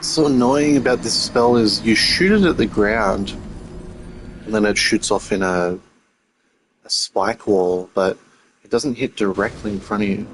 What's so annoying about this spell is you shoot it at the ground, and then it shoots off in a spike wall, but it doesn't hit directly in front of you.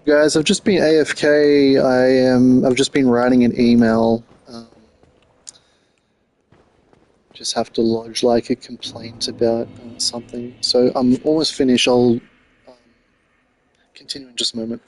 Guys, I've just been AFK. I've just been writing an email. Just have to lodge like a complaint about something. So I'm almost finished. I'll continue in just a moment.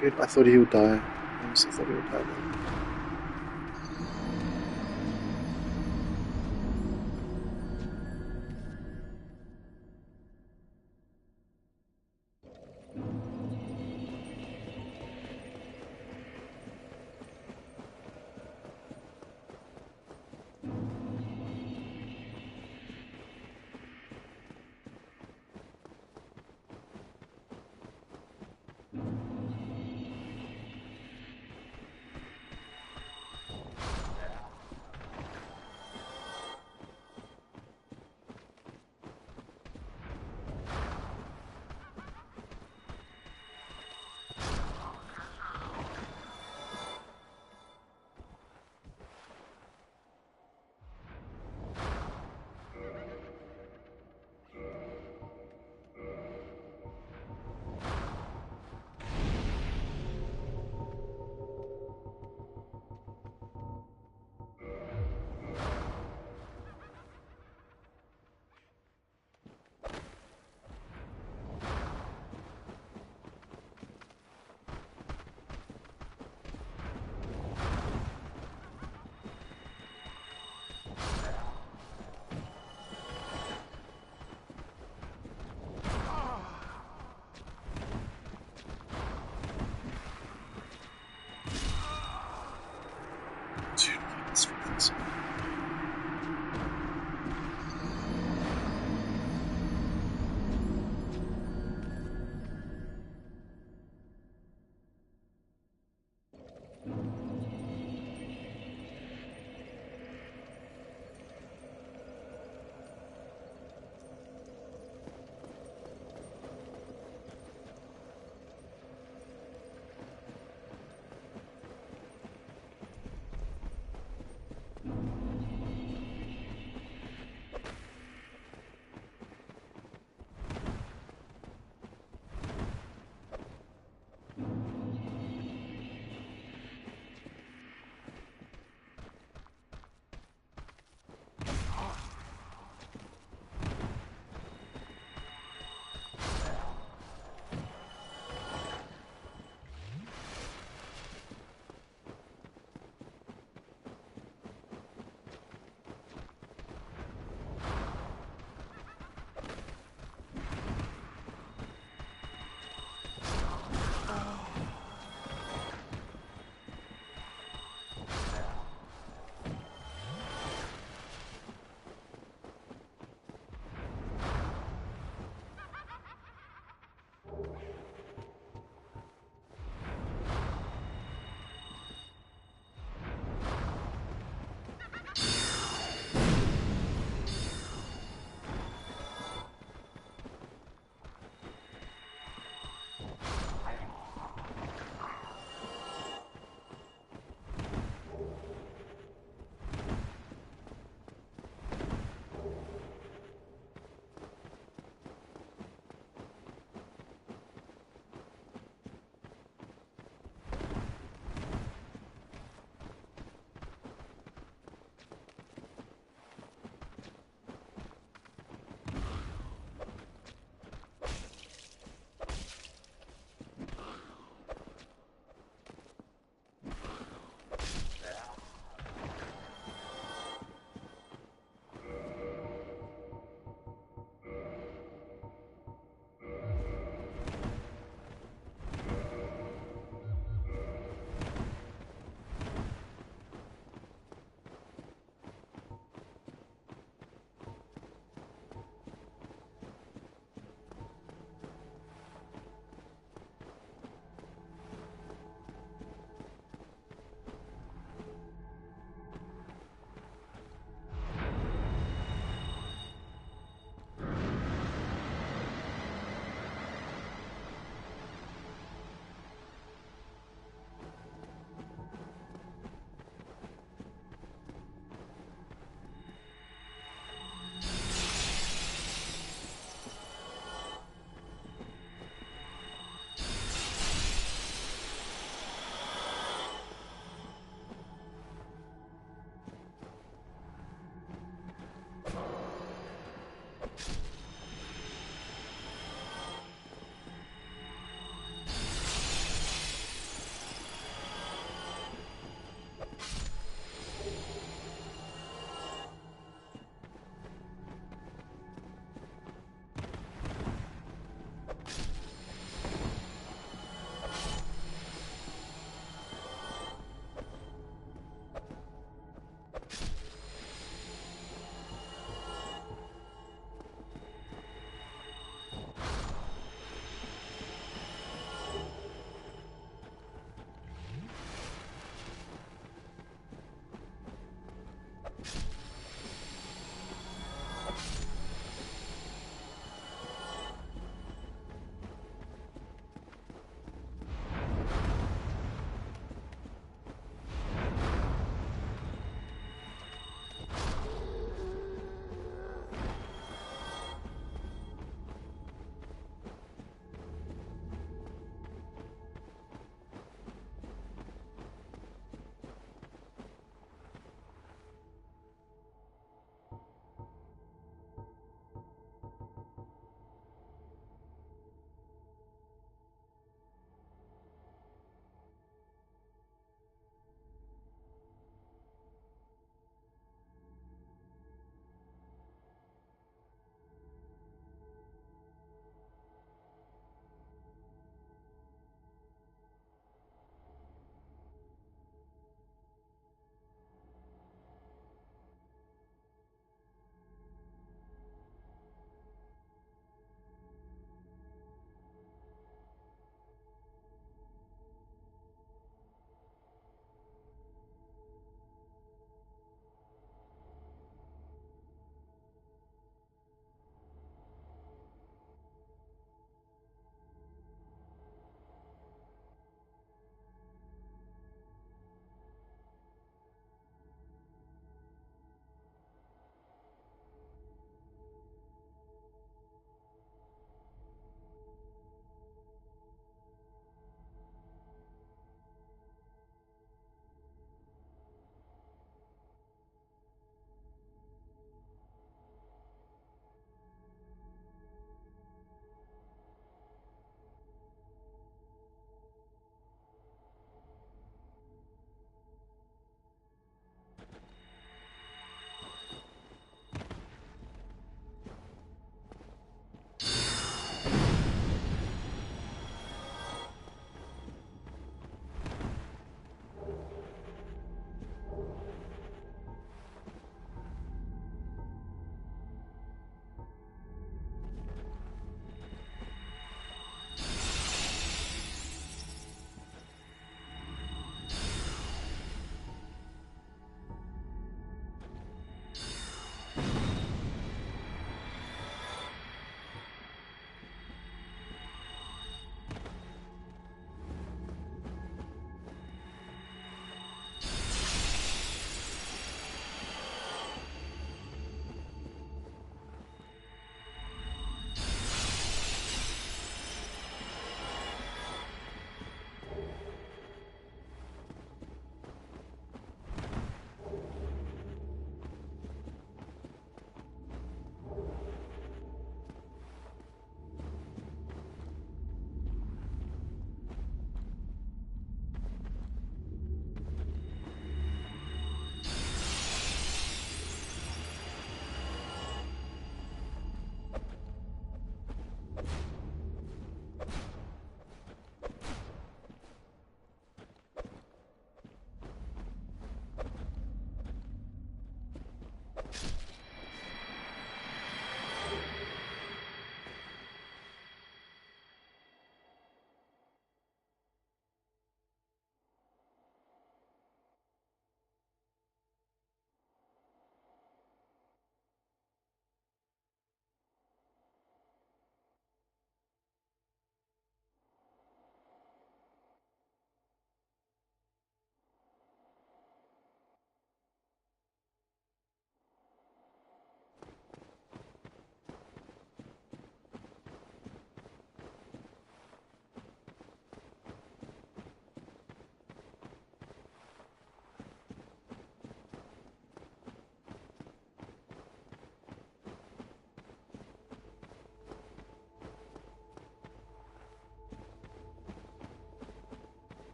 Dude, I thought he would die. I honestly thought he would die then.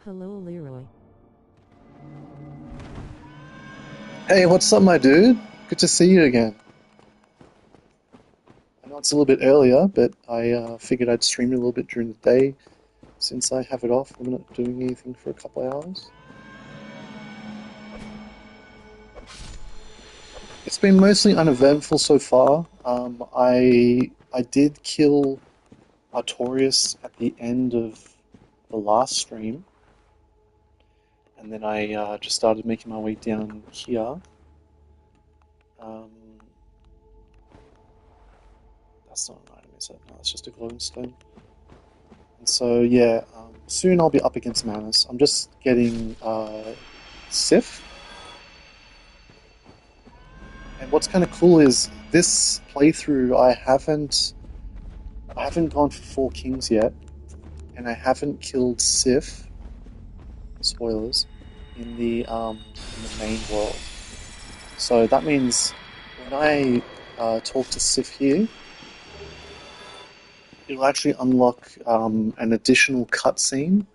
Hello, Leroy. Hey, what's up, my dude? Good to see you again. I know it's a little bit earlier, but I figured I'd stream a little bit during the day since I have it off. I'm not doing anything for a couple hours. It's been mostly uneventful so far. I did kill Artorias at the end of the last stream, and then I just started making my way down here. Um, that's not an item, is it? No, it's just a glowing stone. And so, yeah, soon I'll be up against Manus. I'm just getting Sif. And what's kind of cool is this playthrough I haven't gone for 4 kings yet, and I haven't killed Sif, spoilers, in the main world. So that means when I talk to Sif here, it'll actually unlock an additional cutscene,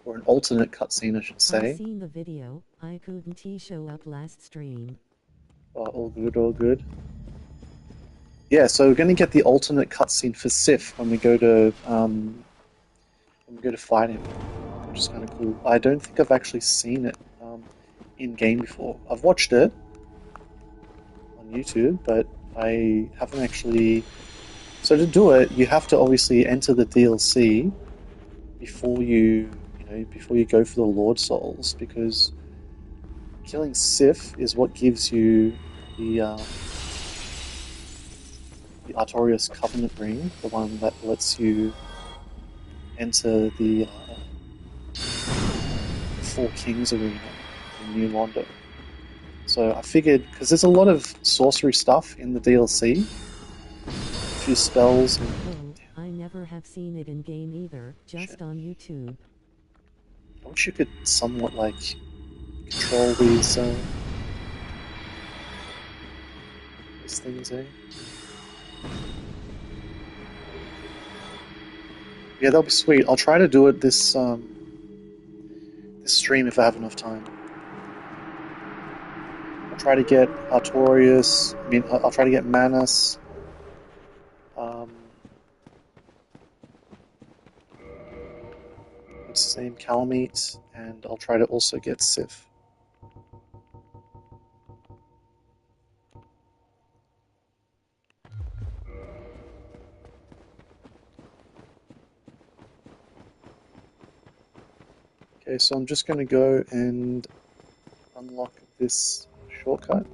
or an alternate cutscene, I should I say. seen the video. I couldn't show up last stream. All good, all good. Yeah, so we're going to get the alternate cutscene for Sif when we go to fight him, which is kind of cool. I don't think I've actually seen it in game before. I've watched it on YouTube, but I haven't actually. So to do it, you have to obviously enter the DLC before before you go for the Lord Souls, because killing Sif is what gives you the the Artorias Covenant Ring, the one that lets you enter the Four Kings arena in New Londo. So I figured, because there's a lot of sorcery stuff in the DLC, a few spells and Oh, I never have seen it in game either, shit. just on YouTube. I wish you could somewhat like control these things, eh? Yeah, that'll be sweet. I'll try to do it this stream if I have enough time. I'll try to get Artorias. I mean, I'll try to get Manus. Um, what's his name? KALAMEET, and I'll try to also get Sif. Okay, so I'm just going to go and unlock this shortcut.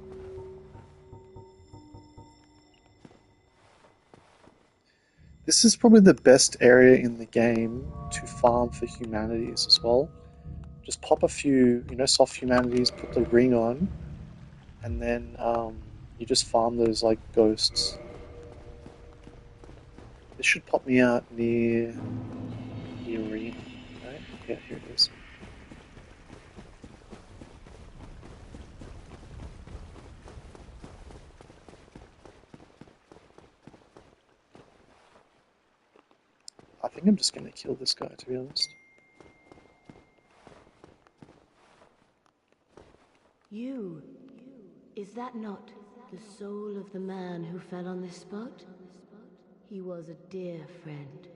This is probably the best area in the game to farm for humanities as well. Just pop a few, soft humanities, put the ring on, and then you just farm those like ghosts. This should pop me out near the arena, right? Yeah, here it is. I think I'm just going to kill this guy, to be honest. You, is that not the soul of the man who fell on this spot? He was a dear friend.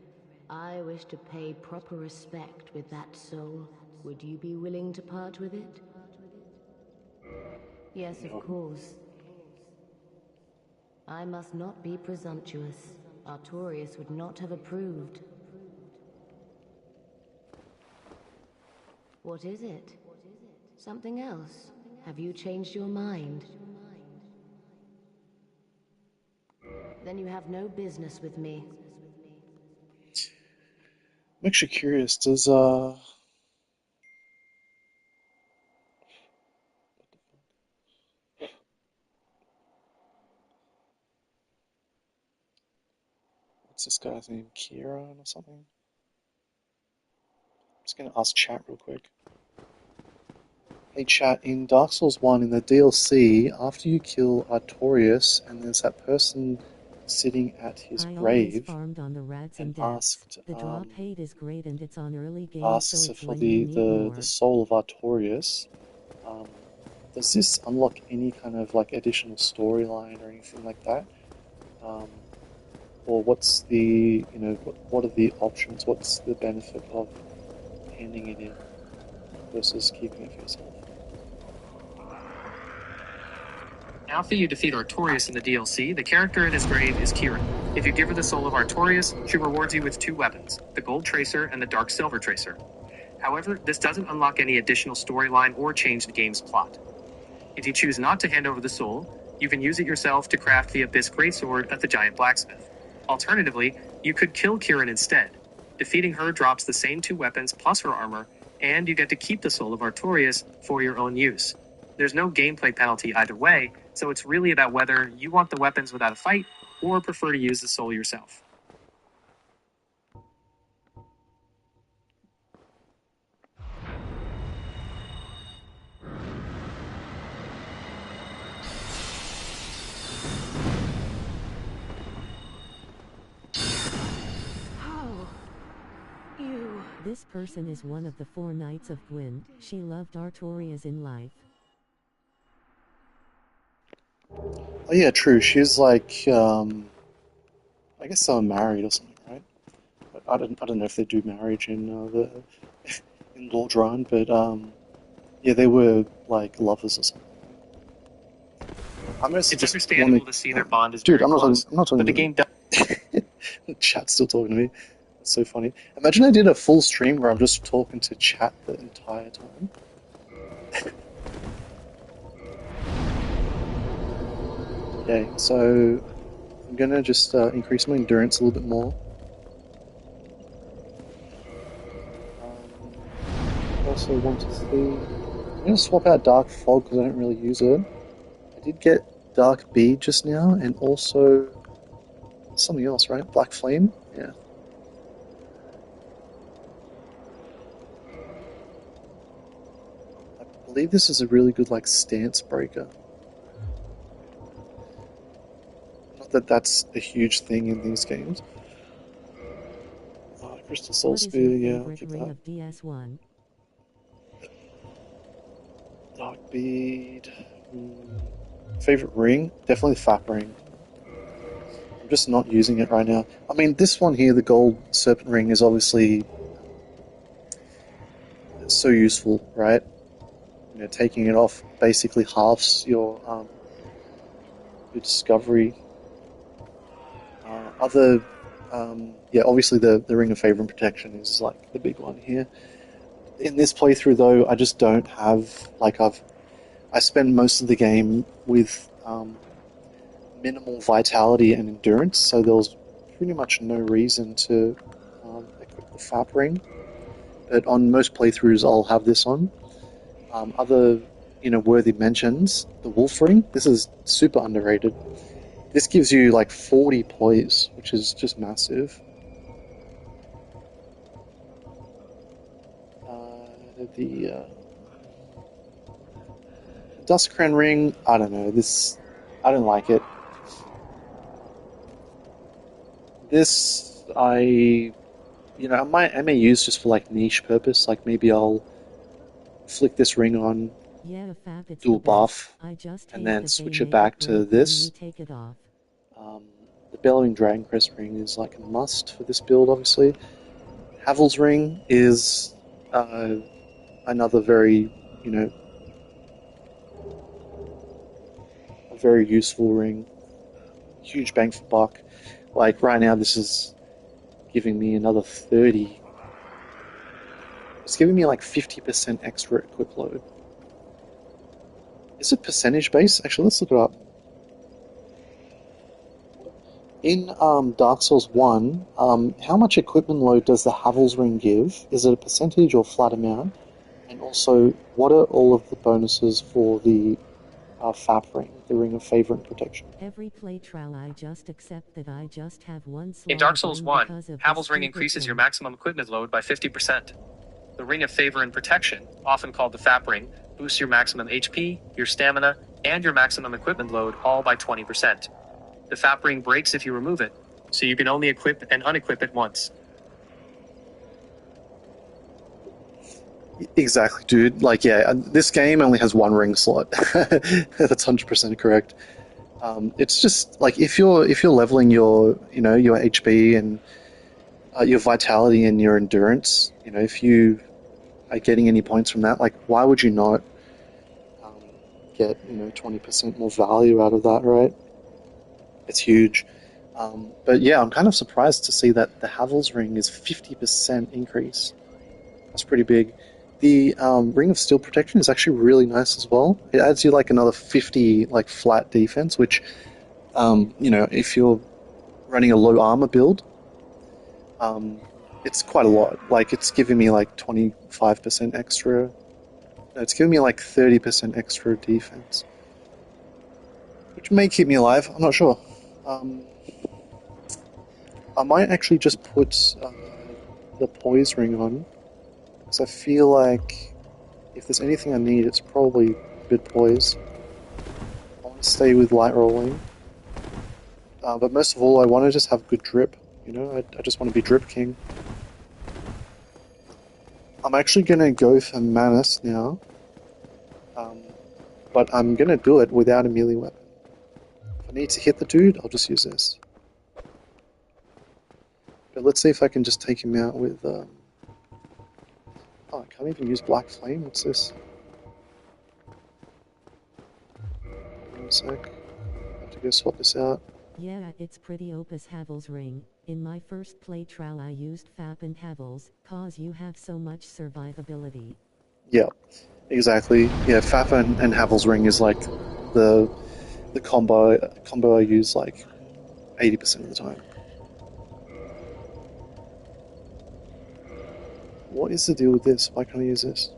I wish to pay proper respect with that soul. Would you be willing to part with it? Yes, of No. course. I must not be presumptuous. Artorius would not have approved. What is it? Something else? Have you changed your mind? Then you have no business with me. I'm actually curious, does what's this guy's name? Kieran or something? I'm just gonna ask chat real quick. Hey chat, in Dark Souls 1 in the DLC, after you kill Artorias and there's that person sitting at his I always grave farmed on the rats and and deaths. asked The draw paid is great and it's on early game, asks so it's for when you need more. the soul of Artorias. Does this unlock any kind of like additional storyline or anything like that? Or what's the, what are the options? What's the benefit of handing it in versus keeping it for yourself? After you defeat Artorias in the DLC, the character in his grave is Kieran. If you give her the soul of Artorias, she rewards you with 2 weapons, the Gold Tracer and the Dark Silver Tracer. However, this doesn't unlock any additional storyline or change the game's plot. If you choose not to hand over the soul, you can use it yourself to craft the Abyss Greatsword at the Giant Blacksmith. Alternatively, you could kill Kieran instead. Defeating her drops the same 2 weapons plus her armor, and you get to keep the soul of Artorias for your own use. There's no gameplay penalty either way, so it's really about whether you want the weapons without a fight, or prefer to use the soul yourself. How? You... This person is one of the 4 Knights of Gwyn. She loved Artorias in life. Oh yeah, true. She's like, I guess they were married or something, right? I don't know if they do marriage in in Lordran, but yeah, they were like lovers or something. I'm It's understandable to see their bond is Dude, very close, I'm not talking but the to game does. Chat's still talking to me. It's so funny. Imagine I did a full stream where I'm just talking to chat the entire time. Okay, so I'm gonna just increase my endurance a little bit more. Also want to see... I'm gonna swap out Dark Fog because I don't really use it. I did get Dark Bead just now, and also something else, right? Black Flame? Yeah. I believe this is a really good, like, stance breaker. Not that that's a huge thing in these games. Crystal Soul What is Spear, your yeah, I'll favorite keep ring that. of DS1? Dark Bead. Favorite ring? Definitely the Fap Ring. I'm just not using it right now. I mean, this one here, the Gold Serpent Ring, is obviously so useful, right? You know, taking it off basically halves your discovery. Yeah, obviously the Ring of Favor and Protection is like the big one here. In this playthrough, though, I just don't have I spend most of the game with minimal vitality and endurance, so there was pretty much no reason to equip the Fap Ring. But on most playthroughs, I'll have this on. Other, worthy mentions, the Wolf Ring. This is super underrated. This gives you like 40 poise, which is just massive. The Duskcran Ring, I don't know. I don't like it. This, I may use just for like niche purpose. Like maybe I'll flick this ring on, Yeah, Fab, it's do a the best. buff, I just and hate then that switch they it make back it to break when this. you take it off. The Bellowing Dragon Crest ring is like a must for this build, obviously. Havel's ring is another very, a very useful ring. Huge bang for buck. Like right now, this is giving me another 30. It's giving me like 50% extra equip load. Is it percentage based? Actually, let's look it up. In Dark Souls 1, how much equipment load does the Havel's ring give? Is it a percentage or flat amount? And also, what are all of the bonuses for the Fap ring, the Ring of Favor and Protection? Every playthrough I just accept that I just have one slot In Dark of Souls ring 1, because of Havel's this Ring stupid increases your thing. maximum equipment load by 50%. The Ring of Favor and Protection, often called the Fap Ring, boosts your maximum HP, your stamina, and your maximum equipment load all by 20%. The FAP ring breaks if you remove it, so you can only equip and unequip it once. Exactly, dude. Like, yeah, this game only has one ring slot. That's 100% correct. It's just like if you're leveling your your HP and your vitality and your endurance, if you are getting any points from that, like why would you not um, get 20% more value out of that, right? It's huge. But yeah, I'm kind of surprised to see that the Havel's ring is 50% increase. That's pretty big. The Ring of Steel Protection is actually really nice as well. It adds you like another 50 like flat defense, which if you're running a low armor build, it's quite a lot. Like it's giving me like 25% extra. No, it's giving me like 30% extra defense, which may keep me alive. I'm not sure. I might actually just put the Poise Ring on, because I feel like if there's anything I need, it's probably a bit poise. I want to stay with light rolling. But most of all, I want to just have good drip. I just want to be drip king. I'm actually going to go for MANUS now. But I'm going to do it without a melee weapon. If I need to hit the dude, I'll just use this. But let's see if I can just take him out with... Oh, I can't even use Black Flame. What's this? 1 sec. I have to go swap this out. Yeah, it's pretty Opus Havel's ring. In my first playthrough I used FAP and Havel's, cause you have so much survivability. Yeah, exactly. Yeah, FAP and Havel's ring is like the combo I use like 80% of the time. What is the deal with this? Why can't I use this?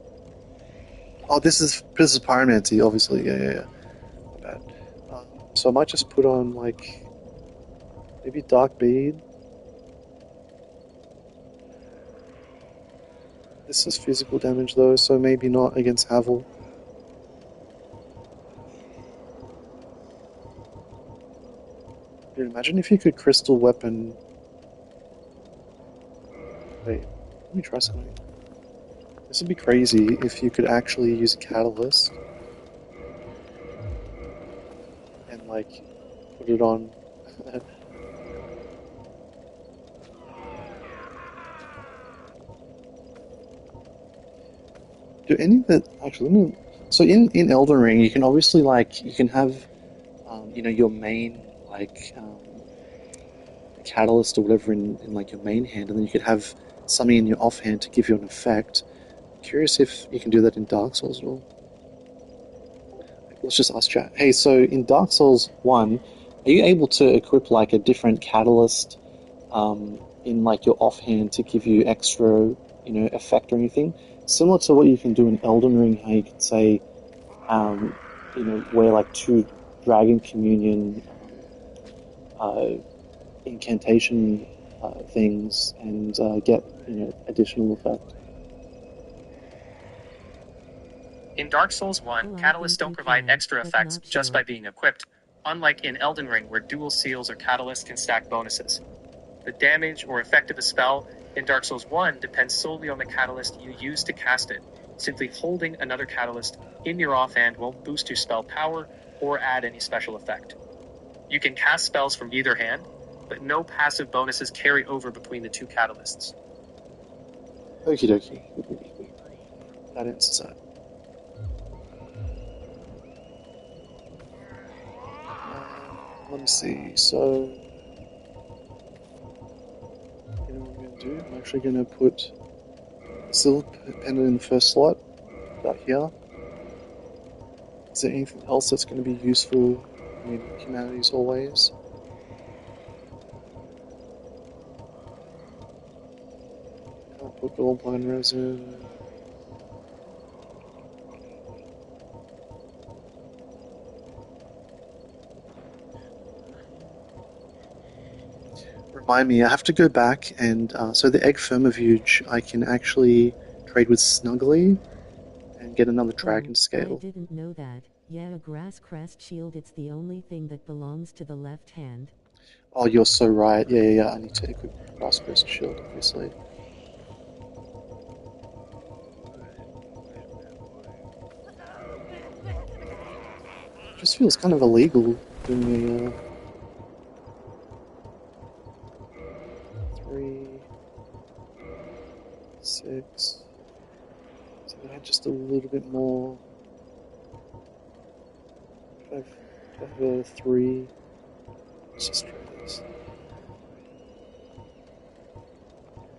Oh, this is Pyromancy, obviously. Yeah. My bad. So I might just put on like maybe Dark Bead. This is physical damage though, so maybe not against Havel. Dude, imagine if you could crystal weapon. Wait, let me try something. This would be crazy if you could actually use a catalyst and like put it on. Do any of that actually? So in Elden Ring, you can obviously you can have your main catalyst or whatever in like your main hand, and then you could have something in your offhand to give you an effect. Curious if you can do that in Dark Souls at all. Let's just ask chat. Hey, so in Dark Souls 1, are you able to equip like a different catalyst in like your offhand to give you extra, effect or anything? Similar to what you can do in Elden Ring, how you could say, wear like 2 Dragon Communion incantation things and get, additional effect. In Dark Souls 1, catalysts don't provide extra effects just by being equipped, unlike in Elden Ring where dual seals or catalysts can stack bonuses. The damage or effect of a spell in Dark Souls 1 depends solely on the catalyst you use to cast it. Simply holding another catalyst in your offhand won't boost your spell power or add any special effect. You can cast spells from either hand, but no passive bonuses carry over between the 2 catalysts. Okie dokie. That answers that. Let me see. So, what I'm going to do? I'm actually going to put a silver pendant in the first slot, about here. Is there anything else that's going to be useful? I mean, humanities always. Can't put goldline resin. Remind me, I have to go back and so the egg firmifuge I can actually trade with Snuggly and get another dragon scale. I didn't know that. Yeah, a grass crest shield, it's the only thing that belongs to the left hand. Oh, you're so right. Yeah. I need to equip Grass Crest Shield, obviously. Just feels kind of illegal doing a 3, 6. So I had just a little bit more. Do I have a 3? Let's just try this.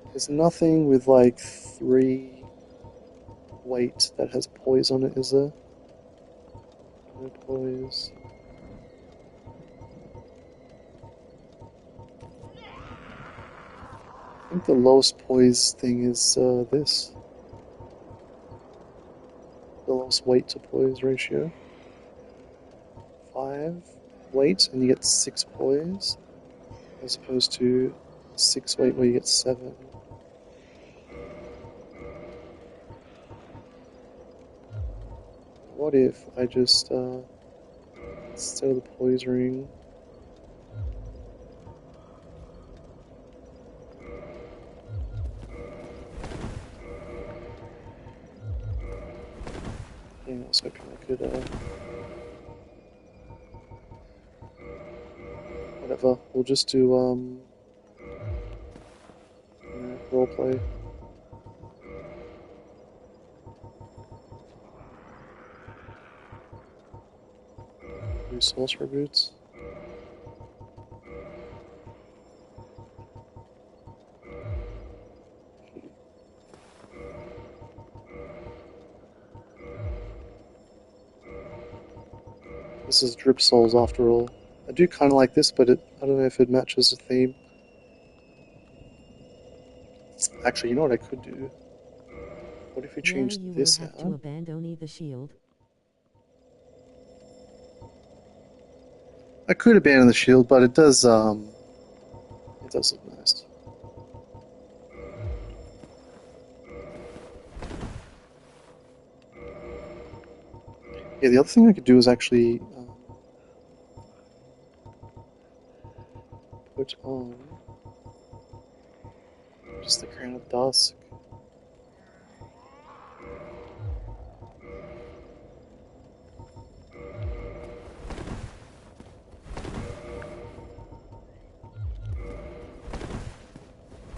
There's nothing with like 3 weight that has poise on it, is there? No poise. I think the lowest poise thing is this. The lowest weight to poise ratio. 5 weight and you get 6 poise, as opposed to 6 weight where you get 7. What if I just sell the poise ring? Yeah, I was hoping I could whatever. We'll just do roleplay. Do Sorcerer boots. This is Drip Souls after all. I do kind of like this, but I don't know if it matches the theme. Actually, you know what I could do? What if we Yeah, change you will this have out? to abandon the shield. I could abandon the shield, but it does look nice. Yeah, the other thing I could do is actually put on just the Crown of Dusk.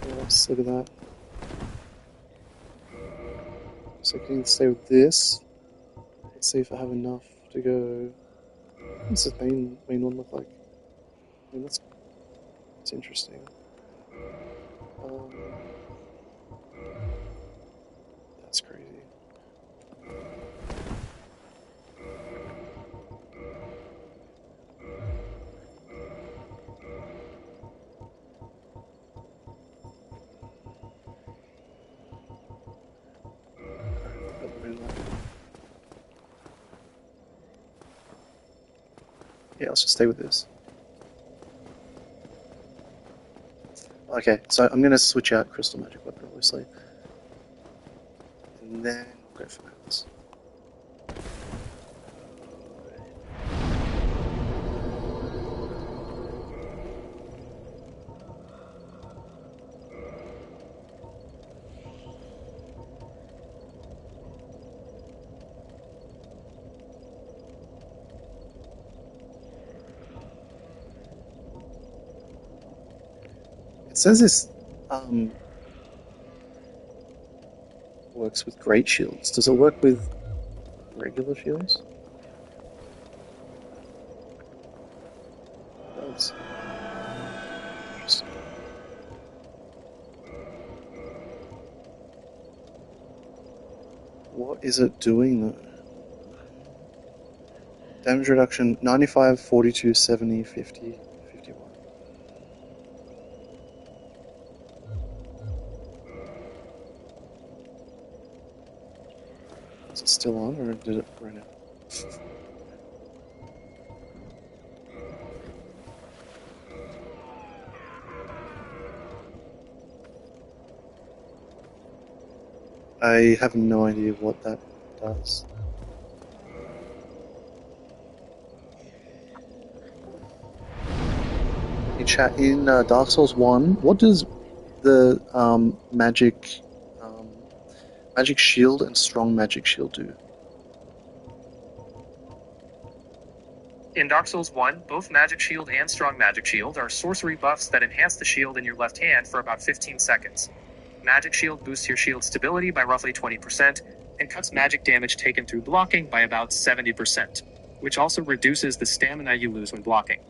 Yeah, let's look at that. So I can either stay with this. Let's see if I have enough to go. What's the main one look like? I mean, that's interesting. That's crazy. Yeah, let's just stay with this. Okay, so I'm going to switch out Crystal Magic Weapon, obviously. And then we'll go for MANUS. It says this works with great shields. Does it work with regular shields? It does. Interesting. What is it doing though? Damage reduction 95, 42, 70, 50, 51. Is it still on or did it run out? I have no idea what that does. Hey chat, in Dark Souls 1, what does the magic shield and strong magic shield do? In Dark Souls 1, both Magic Shield and Strong Magic Shield are sorcery buffs that enhance the shield in your left hand for about 15 seconds. Magic Shield boosts your shield stability by roughly 20% and cuts magic damage taken through blocking by about 70%, which also reduces the stamina you lose when blocking.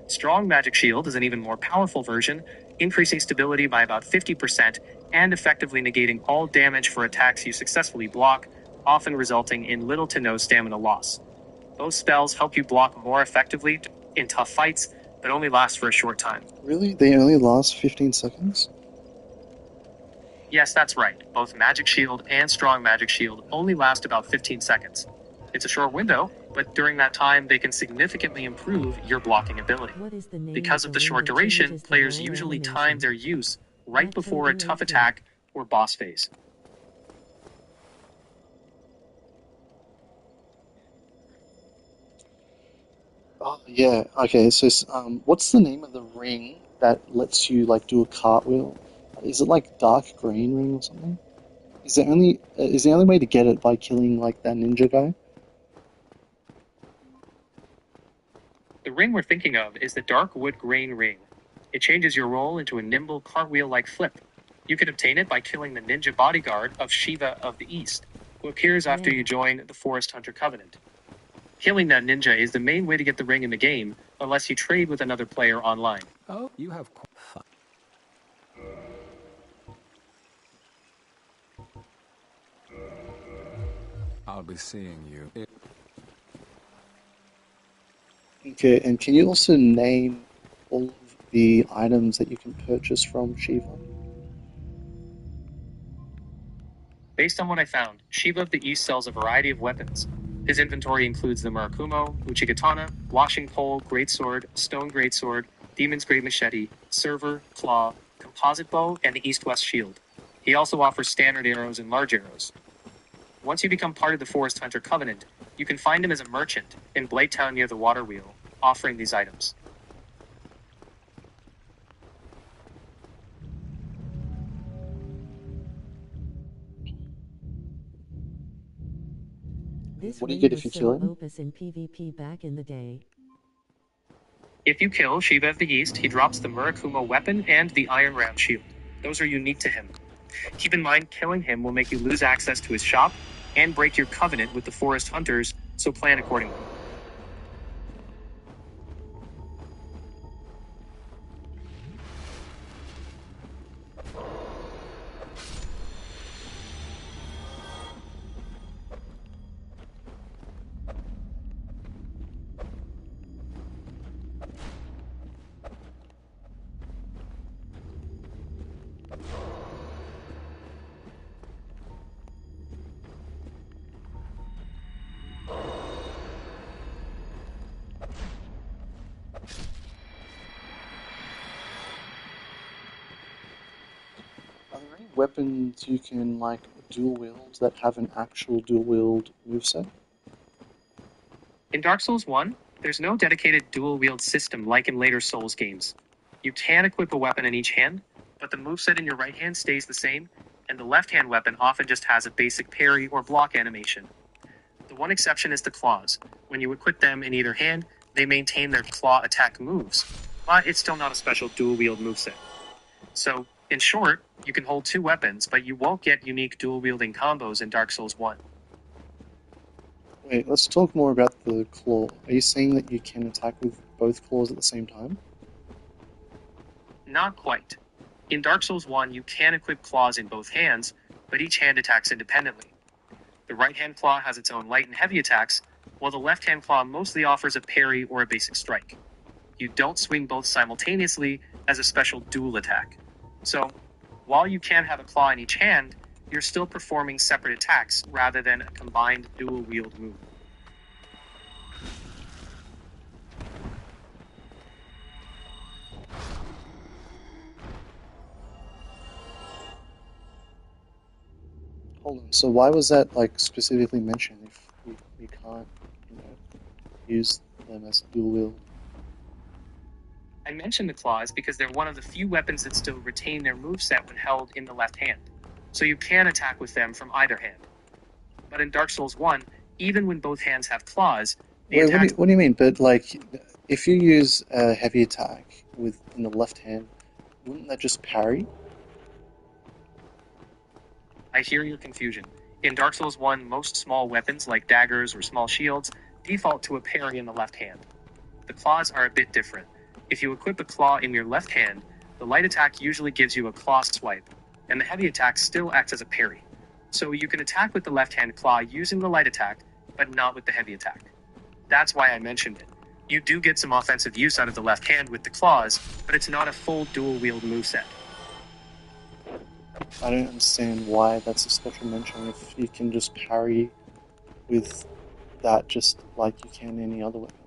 Strong Magic Shield is an even more powerful version, increasing stability by about 50% and effectively negating all damage for attacks you successfully block, often resulting in little to no stamina loss. Both spells help you block more effectively in tough fights, but only last for a short time. Really? They only last 15 seconds? Yes, that's right. Both Magic Shield and Strong Magic Shield only last about 15 seconds. It's a short window, but during that time, they can significantly improve your blocking ability. What is the name Because of the short ring that duration, changes the players roll usually animation? time their use right That before a totally tough fit. attack or boss phase. Oh, yeah. Okay, so what's the name of the ring that lets you like do a cartwheel? Is it like dark green ring or something? Is the only way to get it by killing like that ninja guy? The ring we're thinking of is the Dark Wood Grain Ring. It changes your roll into a nimble cartwheel-like flip. You can obtain it by killing the ninja bodyguard of Shiva of the East, who appears after you join the Forest Hunter Covenant. Killing that ninja is the main way to get the ring in the game, unless you trade with another player online. Oh, you have fun. I'll be seeing you. Okay, and can you also name all of the items that you can purchase from Shiva? Based on what I found, Shiva of the East sells a variety of weapons. His inventory includes the Murakumo, Uchikatana, Washing Pole, Greatsword, Stone Greatsword, Demon's Great Machete, Server, Claw, Composite Bow, and the East-West Shield. He also offers standard arrows and large arrows. Once you become part of the Forest Hunter Covenant, you can find him as a merchant in Blade Town near the Water Wheel, offering these items. This What do you ring get if was you so kill him? opus in PvP back in the day. If you kill Shiva of the East, he drops the Murakumo weapon and the Iron Round Shield. Those are unique to him. Keep in mind, killing him will make you lose access to his shop and break your covenant with the Forest Hunters, so plan accordingly. Are there any weapons you can like dual wield that have an actual dual wield moveset? In Dark Souls 1, there's no dedicated dual-wield system like in later Souls games. You can equip a weapon in each hand, but the moveset in your right hand stays the same, and the left-hand weapon often just has a basic parry or block animation. The one exception is the claws. When you equip them in either hand, they maintain their claw attack moves, but it's still not a special dual-wield moveset. So, in short, you can hold two weapons, but you won't get unique dual-wielding combos in Dark Souls 1. Wait, let's talk more about the claw. Are you saying that you can attack with both claws at the same time? Not quite. In Dark Souls 1, you can equip claws in both hands, but each hand attacks independently. The right-hand claw has its own light and heavy attacks, while the left-hand claw mostly offers a parry or a basic strike. You don't swing both simultaneously as a special dual attack. So, while you can have a claw in each hand, you're still performing separate attacks rather than a combined dual-wield move. Hold on. So why was that like specifically mentioned if you can't, use them as dual wield? I mention the claws because they're one of the few weapons that still retain their moveset when held in the left hand, so you can attack with them from either hand. But in Dark Souls 1, even when both hands have claws, the Wait, attacks... what do you mean? But like, if you use a heavy attack in the left hand, wouldn't that just parry? I hear your confusion. In Dark Souls 1, most small weapons like daggers or small shields default to a parry in the left hand. The claws are a bit different. If you equip a claw in your left hand, the light attack usually gives you a claw swipe, and the heavy attack still acts as a parry. So you can attack with the left hand claw using the light attack, but not with the heavy attack. That's why I mentioned it. You do get some offensive use out of the left hand with the claws, but it's not a full dual-wield moveset. I don't understand why that's a special mention if you can just parry with that just like you can any other weapon.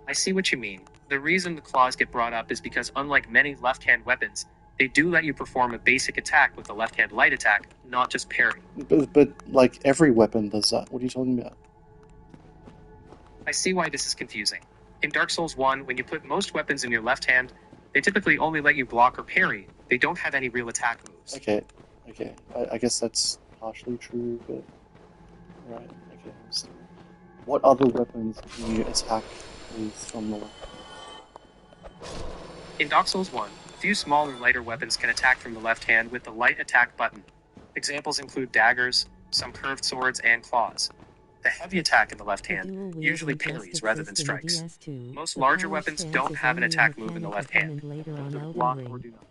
I see what you mean. The reason the claws get brought up is because unlike many left-hand weapons, they do let you perform a basic attack with the left-hand light attack, not just parry. But like every weapon does that. What are you talking about? I see why this is confusing. In Dark Souls 1, when you put most weapons in your left hand, they typically only let you block or parry. They don't have any real attack moves. Okay. I guess that's partially true, but right. Okay. So what other weapons can you attack with from the left? In Dark Souls 1, a few smaller, lighter weapons can attack from the left hand with the light attack button. Examples include daggers, some curved swords, and claws. The heavy attack in the left hand usually parries rather than strikes. Most larger weapons don't have an attack move in the left hand. They block or do nothing.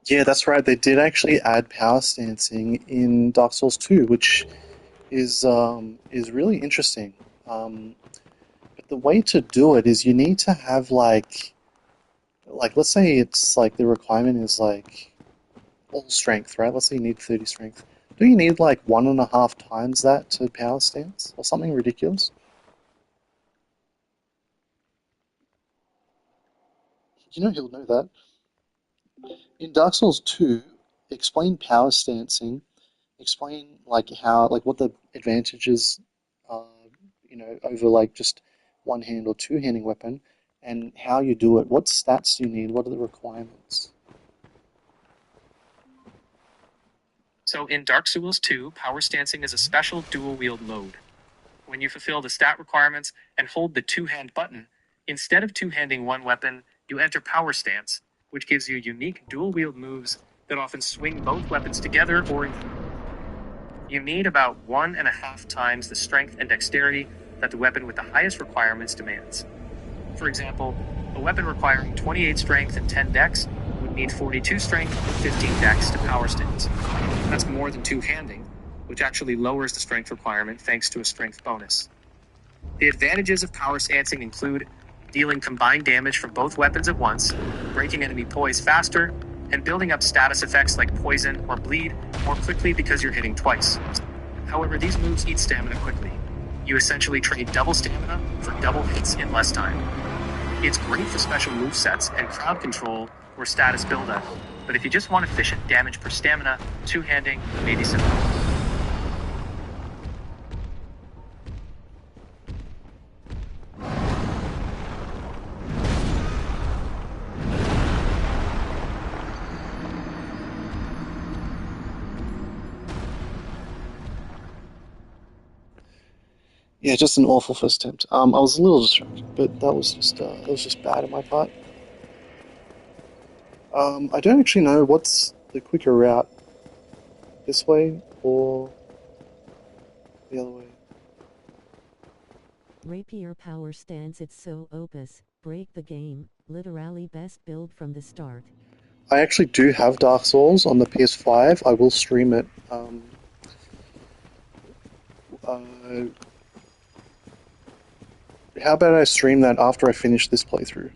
Yeah, that's right. They did actually add power stancing in Dark Souls 2, which is really interesting. But the way to do it is you need to have like let's say it's like the requirement is like all strength, right? Let's say you need 30 strength. Do you need like 1.5 times that to power stance or something ridiculous? You know he'll know that. In Dark Souls 2, explain power stancing. Explain like how like what the advantages are, over like just one hand or two-handing weapon, and how you do it. What stats do you need? What are the requirements? So in Dark Souls 2, power stancing is a special dual-wield mode. When you fulfill the stat requirements and hold the two-hand button, instead of two-handing one weapon, you enter power stance, which gives you unique dual-wield moves that often swing both weapons together or in... You need about 1.5 times the strength and dexterity that the weapon with the highest requirements demands. For example, a weapon requiring 28 strength and 10 dex would need 42 strength and 15 dex to power stance. That's more than two-handing, which actually lowers the strength requirement thanks to a strength bonus. The advantages of power stancing include dealing combined damage from both weapons at once, breaking enemy poise faster, and building up status effects like poison or bleed more quickly because you're hitting twice. However, these moves eat stamina quickly. You essentially trade double stamina for double hits in less time. It's great for special movesets and crowd control or status build-up, but if you just want efficient damage per stamina, two-handing may be simple. Yeah, just an awful first attempt. I was a little distracted, but that was just bad on my part. I don't actually know what's the quicker route, this way or the other way. Rapier power stance, it's so opus, break the game, literally best build from the start. I actually do have Dark Souls on the PS5. I will stream it. How about I stream that after I finish this playthrough?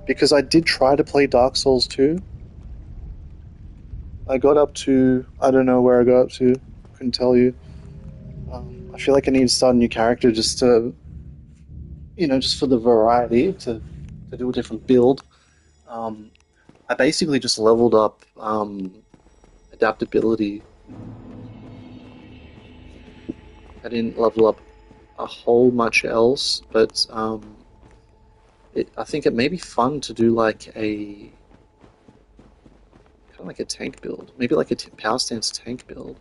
Because I did try to play Dark Souls 2. I got up to... I don't know where I got up to. Couldn't tell you. I feel like I need to start a new character just to... just for the variety, to do a different build. I basically just leveled up adaptability. I didn't level up a whole much else, but I think it may be fun to do like a kind of like a tank build, maybe like a power stance tank build.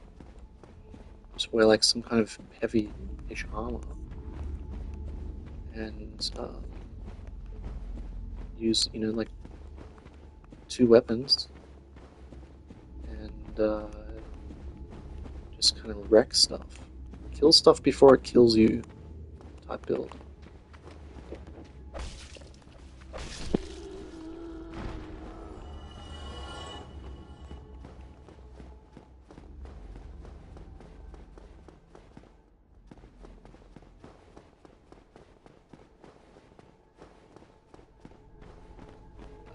Just wear like some kind of heavy-ish armor and use like 2 weapons and just kind of wreck stuff, kill stuff before it kills you type build.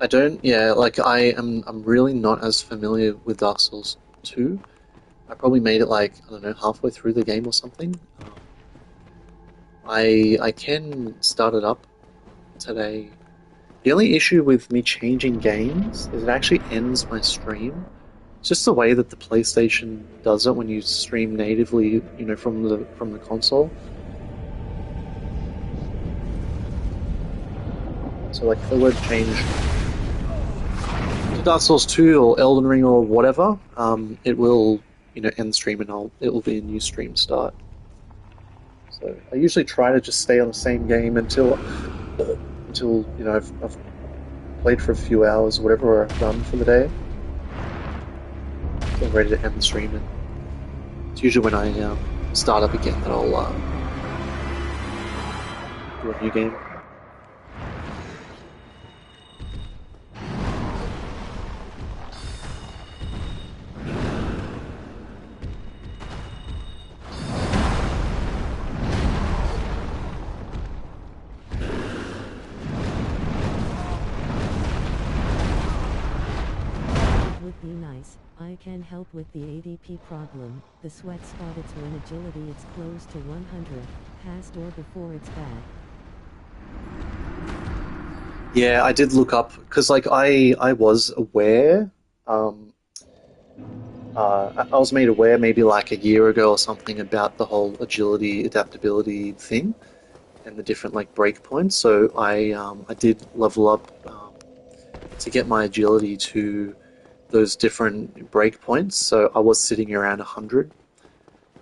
I don't, yeah, like I'm really not as familiar with Dark Souls 2. I probably made it like, I don't know, halfway through the game or something. I can start it up today. The only issue with me changing games is it actually ends my stream. It's just the way that the PlayStation does it when you stream natively, from the console. So like if I were to change to Dark Souls 2 or Elden Ring or whatever, it will, end the stream and it will be a new stream start. So I usually try to just stay on the same game until I've played for a few hours or whatever, or I'm done for the day. So I'm ready to end the stream, and it's usually when I start up again that I'll do a new game. Be nice. I can help with the ADP problem. The sweat spot, it's when agility it's close to 100, past or before it's bad. Yeah, I did look up because like I was aware. I was made aware maybe like a year ago or something about the whole agility adaptability thing and the different like breakpoints. So I did level up to get my agility to those different breakpoints. So I was sitting around 100,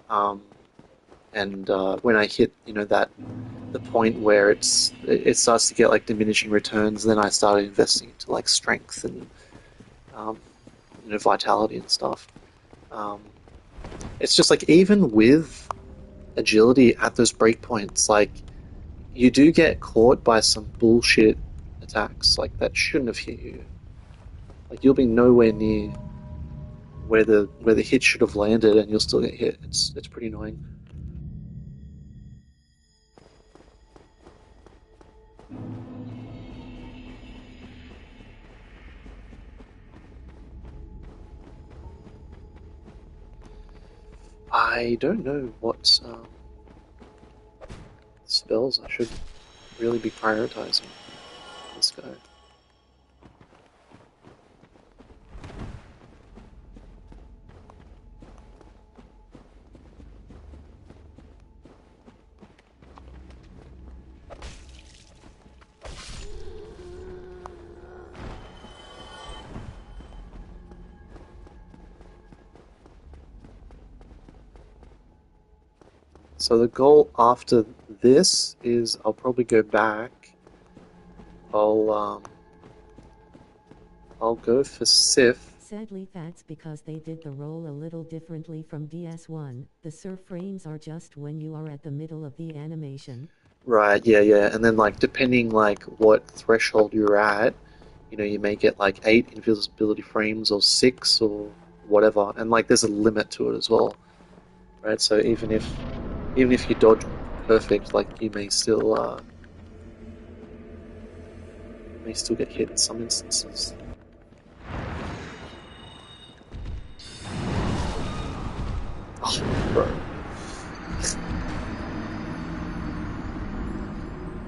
and when I hit the point where it starts to get like diminishing returns, then I started investing into like strength and vitality and stuff. It's just like even with agility at those breakpoints, like you do get caught by some bullshit attacks like that shouldn't have hit you. Like you'll be nowhere near where the hit should have landed, and you'll still get hit. It's pretty annoying. I don't know what spells I should really be prioritizing. Let's go. So the goal after this is I'll probably go back. I'll go for Sif. Sadly, that's because they did the roll a little differently from DS1. The surf frames are just when you are at the middle of the animation. Right, yeah. And then like depending like what threshold you're at, you may get like 8 invisibility frames or 6 or whatever. And like there's a limit to it as well. Right? So even if you dodge perfect, like you may still get hit in some instances. Oh, bro.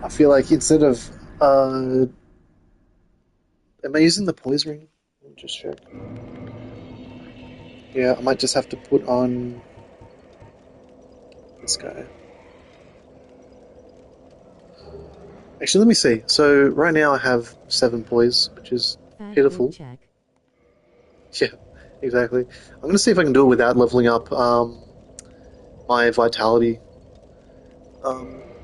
I feel like instead of am I using the poise ring? Let me just check. Yeah, I might just have to put on this guy. Actually, let me see. So right now I have 7 poise, which is Fat good pitiful. check. Yeah, exactly. I'm gonna see if I can do it without leveling up my vitality.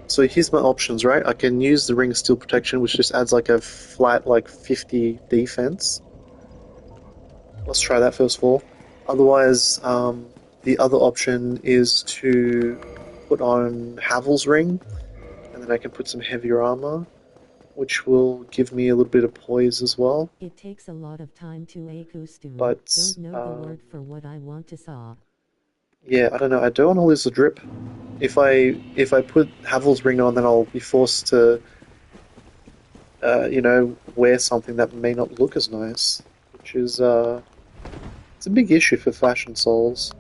So here's my options, right? I can use the Ring of Steel Protection, which just adds like a flat like 50 defense. Let's try that first of all. Otherwise, the other option is to put on Havel's Ring, and then I can put some heavier armor, which will give me a little bit of poise as well. It takes a lot of time to acoustum. But Don't know the word for what I want to saw. yeah, I don't know. I don't want to lose the drip. If I put Havel's Ring on, then I'll be forced to wear something that may not look as nice, which is it's a big issue for fashion souls.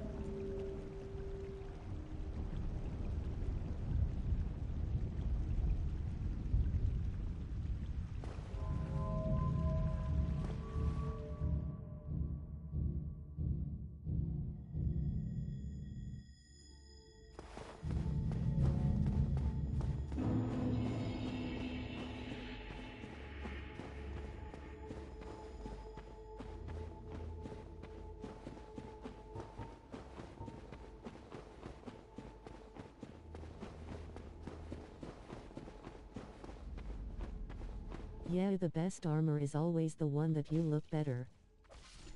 Yeah, the best armor is always the one that you look better.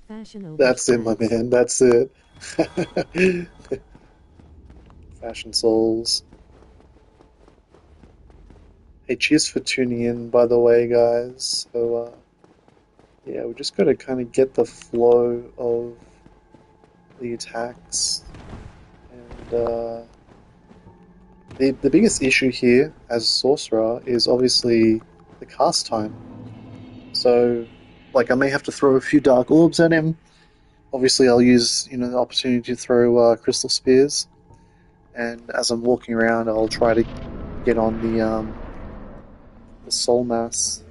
Fashion over That's it, my stats. man. That's it. Fashion souls. Hey, cheers for tuning in, by the way, guys. So, yeah, we just got to kind of get the flow of the attacks. And the biggest issue here as a sorcerer is obviously the cast time. So, like, I may have to throw a few dark orbs at him. Obviously, I'll use the opportunity to throw crystal spears. And as I'm walking around, I'll try to get on the soul mass.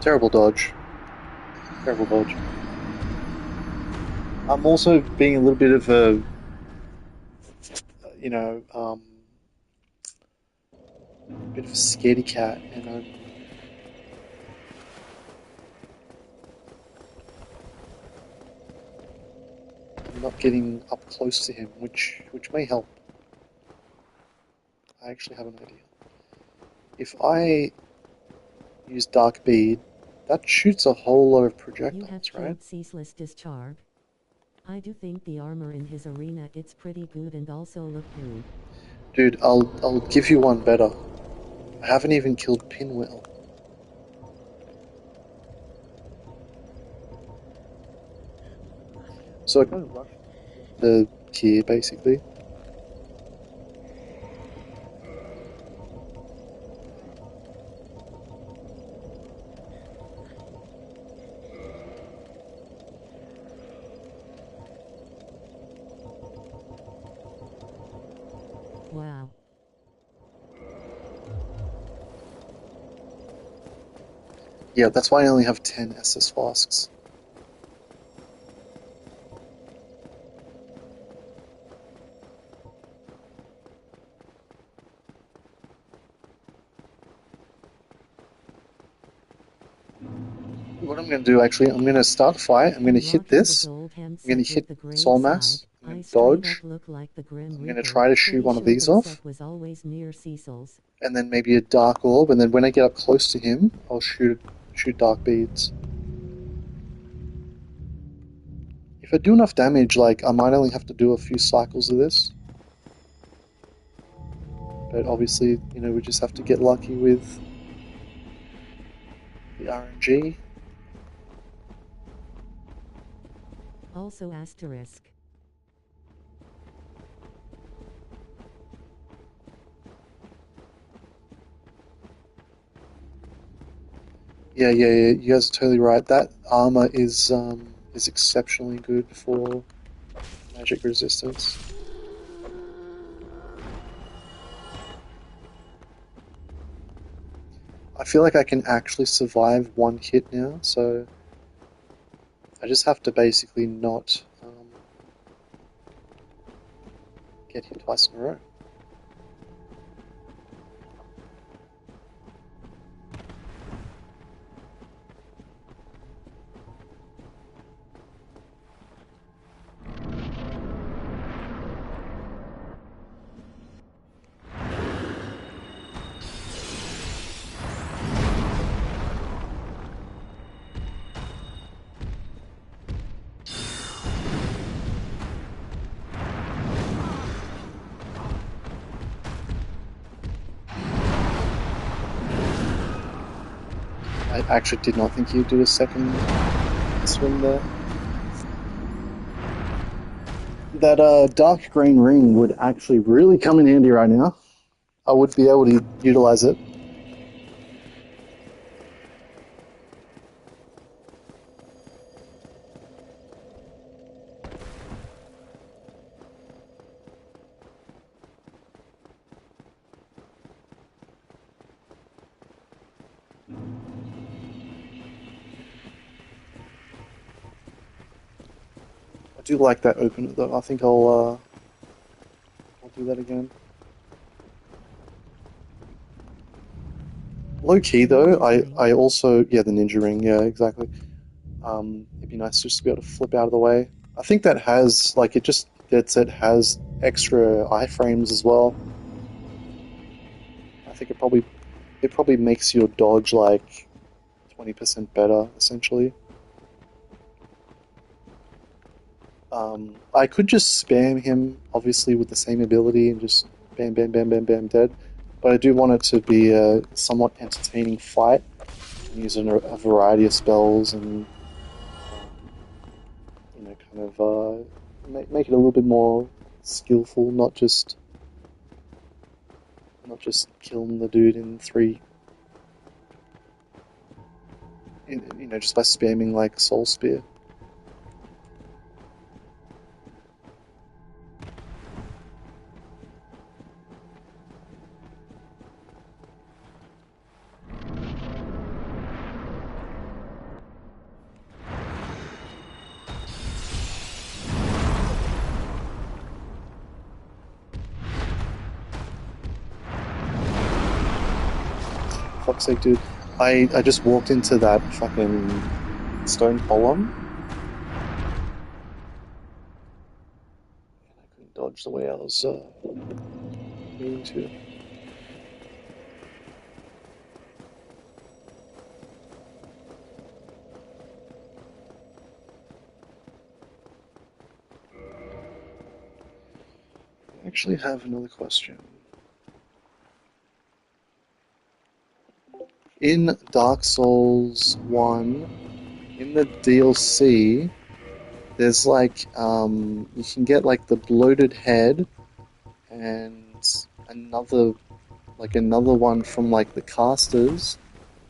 Terrible dodge. Terrible dodge. I'm also being a little bit of a, you know, bit of a scaredy cat, and I'm not getting up close to him, which may help. I actually have an idea. If I use Dark Bead, that shoots a whole lot of You have projectiles, right? killed Ceaseless Discharge. I do think the armor in his arena it's pretty good and also look good. Dude, I'll give you one better. I haven't even killed Pinwheel. So I kind of rushed the tier basically. Wow. Yeah, that's why I only have 10 SS flasks. What I'm going to do actually, I'm going to start a fight. I'm going to hit Rocking the this. gold I'm going to handset hit with the grave Soul side. Mass. I'm going I to straight dodge. up look like the Grim I'm going to Reaper. try to shoot Pretty one of sure these the off. set was always near Cecil's. And then maybe a Dark Orb. And then when I get up close to him, I'll shoot Dark Beads. If I do enough damage, like, I might only have to do a few cycles of this. But obviously, we just have to get lucky with the RNG. Also asterisk. Yeah, you guys are totally right. That armor is exceptionally good for magic resistance. I feel like I can actually survive one hit now, so I just have to basically not get hit twice in a row. I actually did not think you'd do a second swing there. That dark green ring would actually really come in handy right now. I would be able to utilize it. I do like that opener though. I think I'll do that again. Low key though, I also the ninja ring, yeah, exactly. It'd be nice just to be able to flip out of the way. I think that has it has extra iframes as well. I think it probably makes your dodge like 20% better, essentially. I could just spam him, obviously, with the same ability and just bam, bam, bam, bam, bam, dead. But I do want it to be a somewhat entertaining fight, using a variety of spells and, kind of make it a little bit more skillful, not just killing the dude in three, just by spamming like Soul Spear. Fuck's sake, dude. I just walked into that fucking stone column. And I couldn't dodge the way I was meaning to. I actually have another question. In Dark Souls 1, in the DLC, there's like, you can get like the bloated head and another one from like the casters.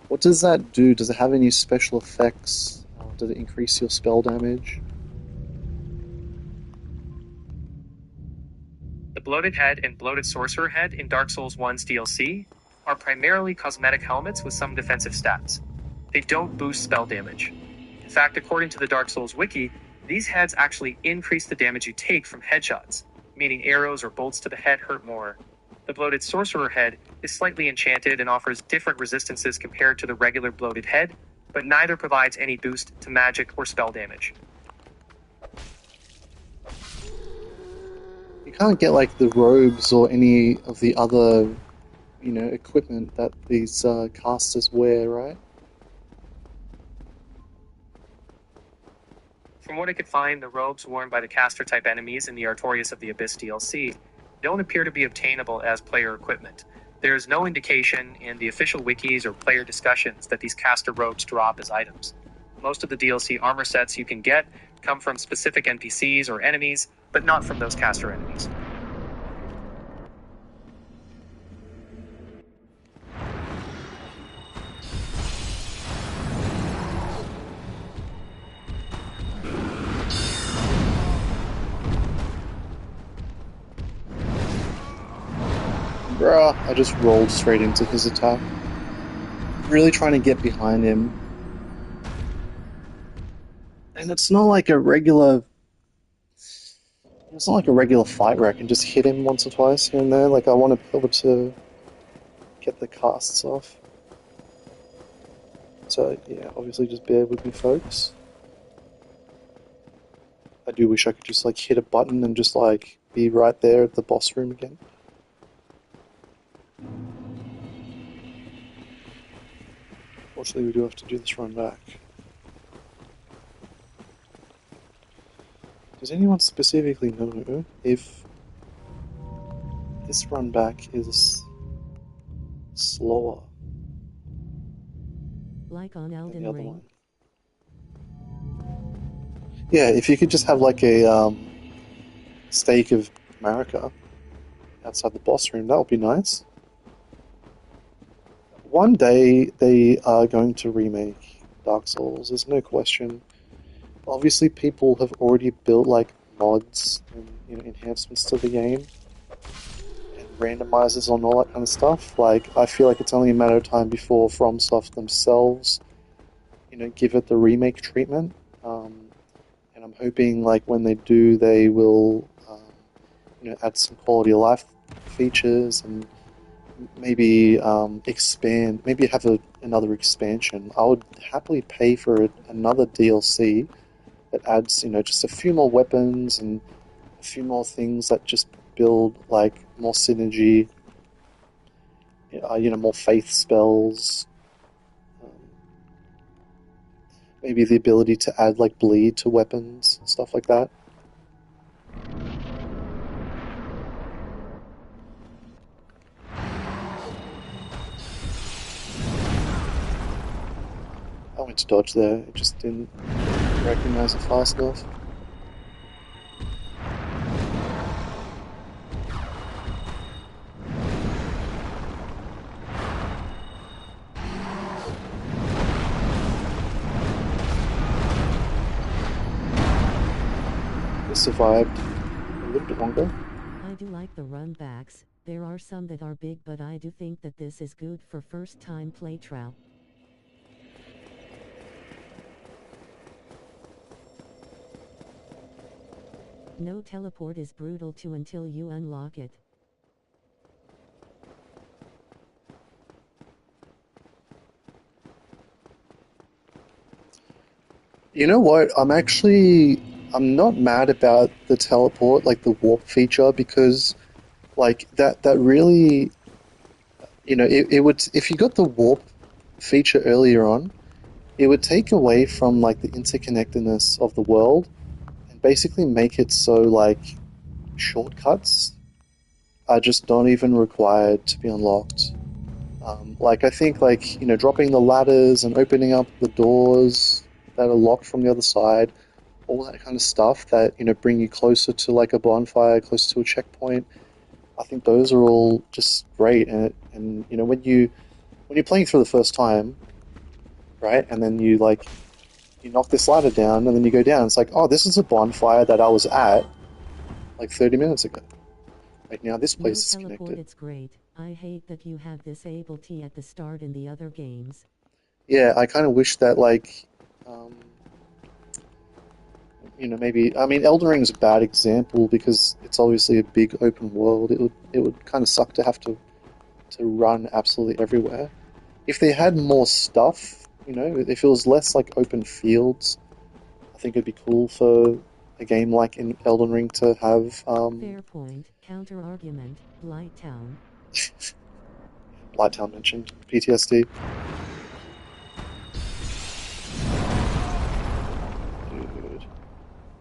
What does that do? Does it have any special effects? Does it increase your spell damage? The Bloated Head and Bloated Sorcerer Head in Dark Souls 1's DLC are primarily cosmetic helmets with some defensive stats. They don't boost spell damage. In fact, according to the Dark Souls wiki, these heads actually increase the damage you take from headshots, meaning arrows or bolts to the head hurt more. The Bloated Sorcerer Head is slightly enchanted and offers different resistances compared to the regular Bloated Head, but neither provides any boost to magic or spell damage. You can't get like the robes or any of the other, equipment that these casters wear, right? From what I could find, the robes worn by the caster-type enemies in the Artorias of the Abyss DLC don't appear to be obtainable as player equipment. There is no indication in the official wikis or player discussions that these caster robes drop as items. Most of the DLC armor sets you can get come from specific NPCs or enemies, but not from those caster enemies. Bruh, I just rolled straight into his attack. really trying to get behind him. And it's not like a regular fight where I can just hit him once or twice here and there. Like I want to be able to get the casts off. So yeah, obviously just bear with me, folks. I do wish I could just like hit a button and just like be right there at the boss room again. Fortunately, we do have to do this run back. Does anyone specifically know if this run back is slower Like on than the Elden other Ring. one? Yeah, if you could just have like a stake of America outside the boss room, that would be nice. One day they are going to remake Dark Souls, there's no question. Obviously people have already built like mods and enhancements to the game and randomizers on all that kind of stuff. Like I feel like it's only a matter of time before FromSoft themselves give it the remake treatment. And I'm hoping like when they do they will add some quality of life features and maybe expand, maybe have another expansion. I would happily pay for another DLC that adds, just a few more weapons and a few more things that just build like more synergy, more faith spells, maybe the ability to add like bleed to weapons and stuff like that. I went to dodge there, it just didn't recognize it fast enough. It survived a little bit longer. I do like the run backs, there are some that are big, but I do think that this is good for first time playthrough. No teleport is brutal too until you unlock it. You know what? I'm not mad about the teleport, like the warp feature, because like that really, it would, if you got the warp feature earlier on, it would take away from like the interconnectedness of the world and basically make it so like shortcuts are just not even required to be unlocked. Like I think like dropping the ladders and opening up the doors that are locked from the other side, all that kind of stuff that bring you closer to like a bonfire, closer to a checkpoint. I think those are all just great, and when you're playing through the first time, right, and then you knock this ladder down, and then you go down. It's like, oh, this is a bonfire that I was at like 30 minutes ago. Like now this No place is teleport, connected. it's great. I hate that you have this ability at the start in the other games. Yeah, I kind of wish that um, maybe, I mean, Elden Ring is a bad example because it's obviously a big open world. It would kind of suck to have to run absolutely everywhere. If they had more stuff, if it was less like open fields, I think it'd be cool for a game like in Elden Ring to have Fair point, counter argument, Blight Town. Lighttown mentioned PTSD. Dude,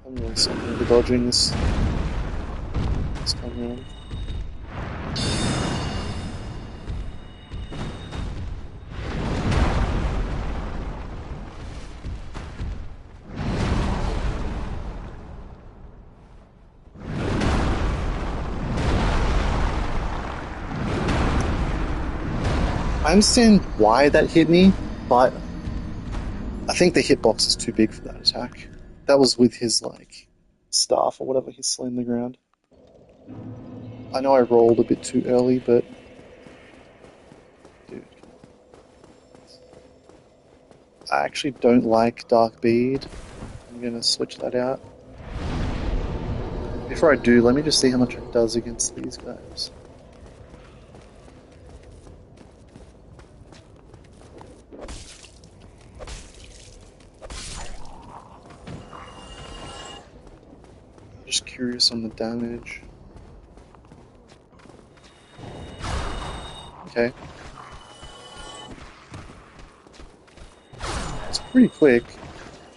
I'm really sucking the dodging this time around. I understand why that hit me, but I think the hitbox is too big for that attack. That was with his like staff or whatever he's slaying the ground. I know I rolled a bit too early, but dude, come on. I actually don't like Dark Bead. I'm gonna switch that out. Before I do, let me just see how much it does against these guys. Just curious on the damage. Okay. It's pretty quick.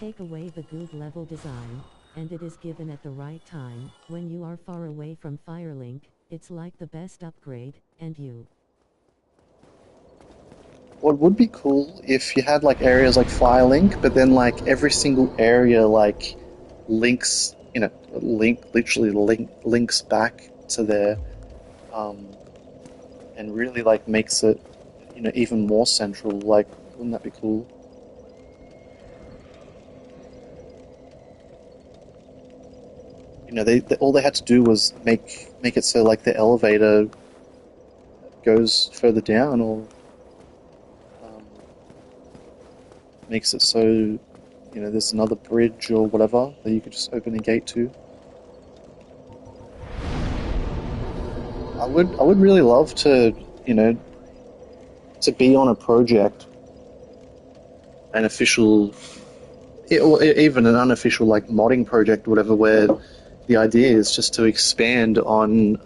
Take away the good level design, and it is given at the right time, when you are far away from Firelink. It's like the best upgrade, and you. What would be cool if you had like areas like Firelink, but then like every single area like links, links back to there, um, and really like makes it, even more central. Like, wouldn't that be cool? They all they had to do was make it so like the elevator goes further down, or um, makes it so there's another bridge or whatever that you could just open a gate to. I would really love to to be on a project, an official, or even an unofficial like modding project, or whatever, where the idea is just to expand on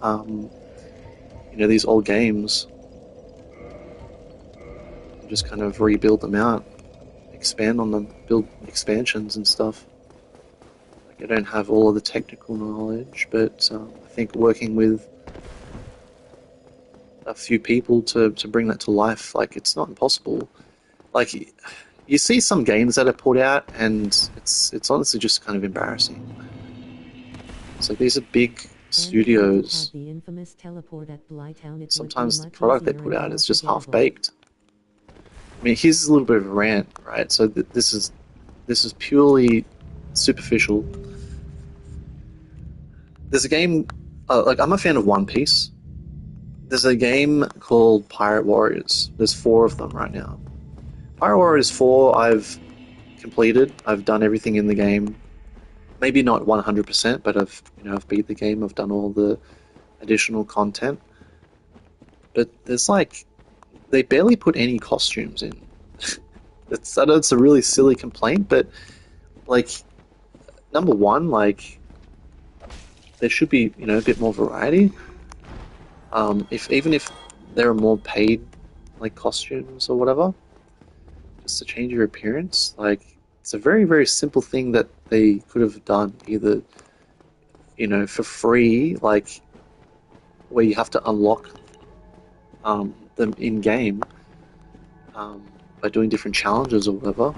these old games, and just kind of rebuild them out, expand on them, build expansions and stuff. Like, I don't have all of the technical knowledge, but I think working with a few people to bring that to life, like, it's not impossible. Like, you see some games that are put out, and it's honestly just kind of embarrassing. So these are big studios. The infamous teleport at Blytown, Sometimes the product they put out is just half baked. I mean, here's a little bit of a rant, right? So this is purely superficial. There's a game, like, I'm a fan of One Piece. There's a game called Pirate Warriors. There's 4 of them right now. Pirate Warriors 4, I've completed. I've done everything in the game. Maybe not 100%, but I've beat the game. I've done all the additional content. But there's like, they barely put any costumes in. I know it's a really silly complaint, but like, number one, like, there should be a bit more variety. Even if there are more paid like costumes or whatever, just to change your appearance, like, it's a very, very simple thing that they could have done, either for free, like, where you have to unlock them in game, by doing different challenges or whatever.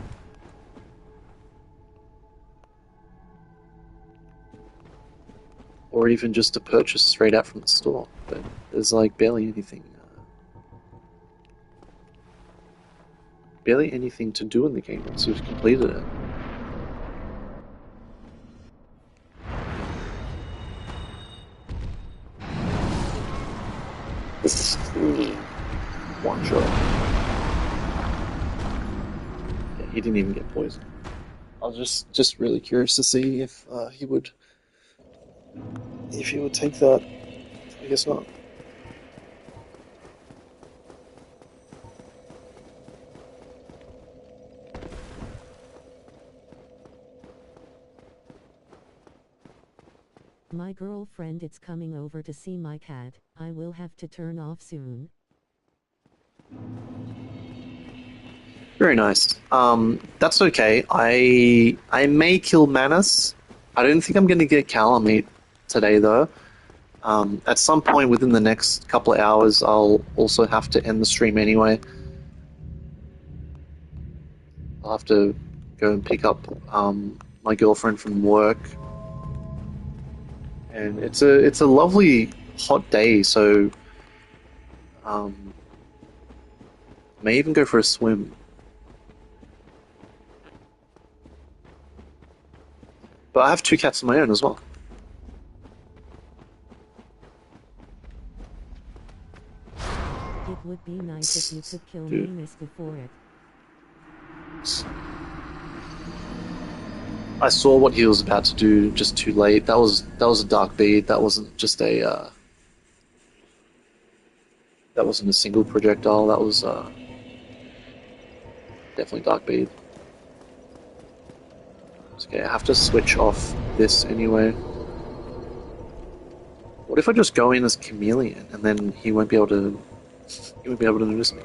Or even just to purchase straight out from the store. But there's like barely anything to do in the game once you've completed it. This is one shot. Yeah, he didn't even get poisoned. I was just really curious to see if he would take that. I guess not. My girlfriend is coming over to see my cat. I will have to turn off soon. Very nice. That's okay. I may kill MANUS. I don't think I'm going to get KALAMEET today, though. At some point within the next couple of hours, I'll also have to end the stream anyway. I'll have to go and pick up my girlfriend from work, and it's a lovely hot day, so may even go for a swim. But I have 2 cats of my own as well. It would be nice if you could kill MANUS before it. I saw what he was about to do just too late. That was a dark bead. That wasn't just a that wasn't a single projectile. That was definitely dark bead. Okay, I have to switch off this anyway. What if I just go in as chameleon and then he won't be able to notice me?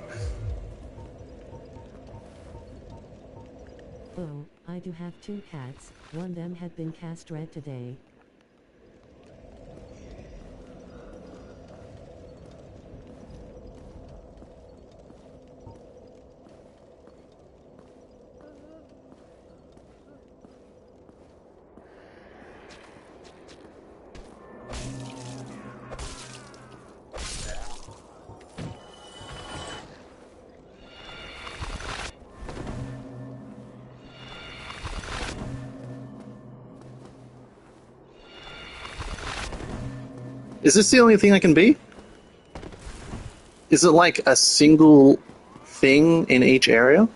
Oh, I do have 2 cats, one them had been castrated today. Is this the only thing I can be? Is it like a single thing in each area?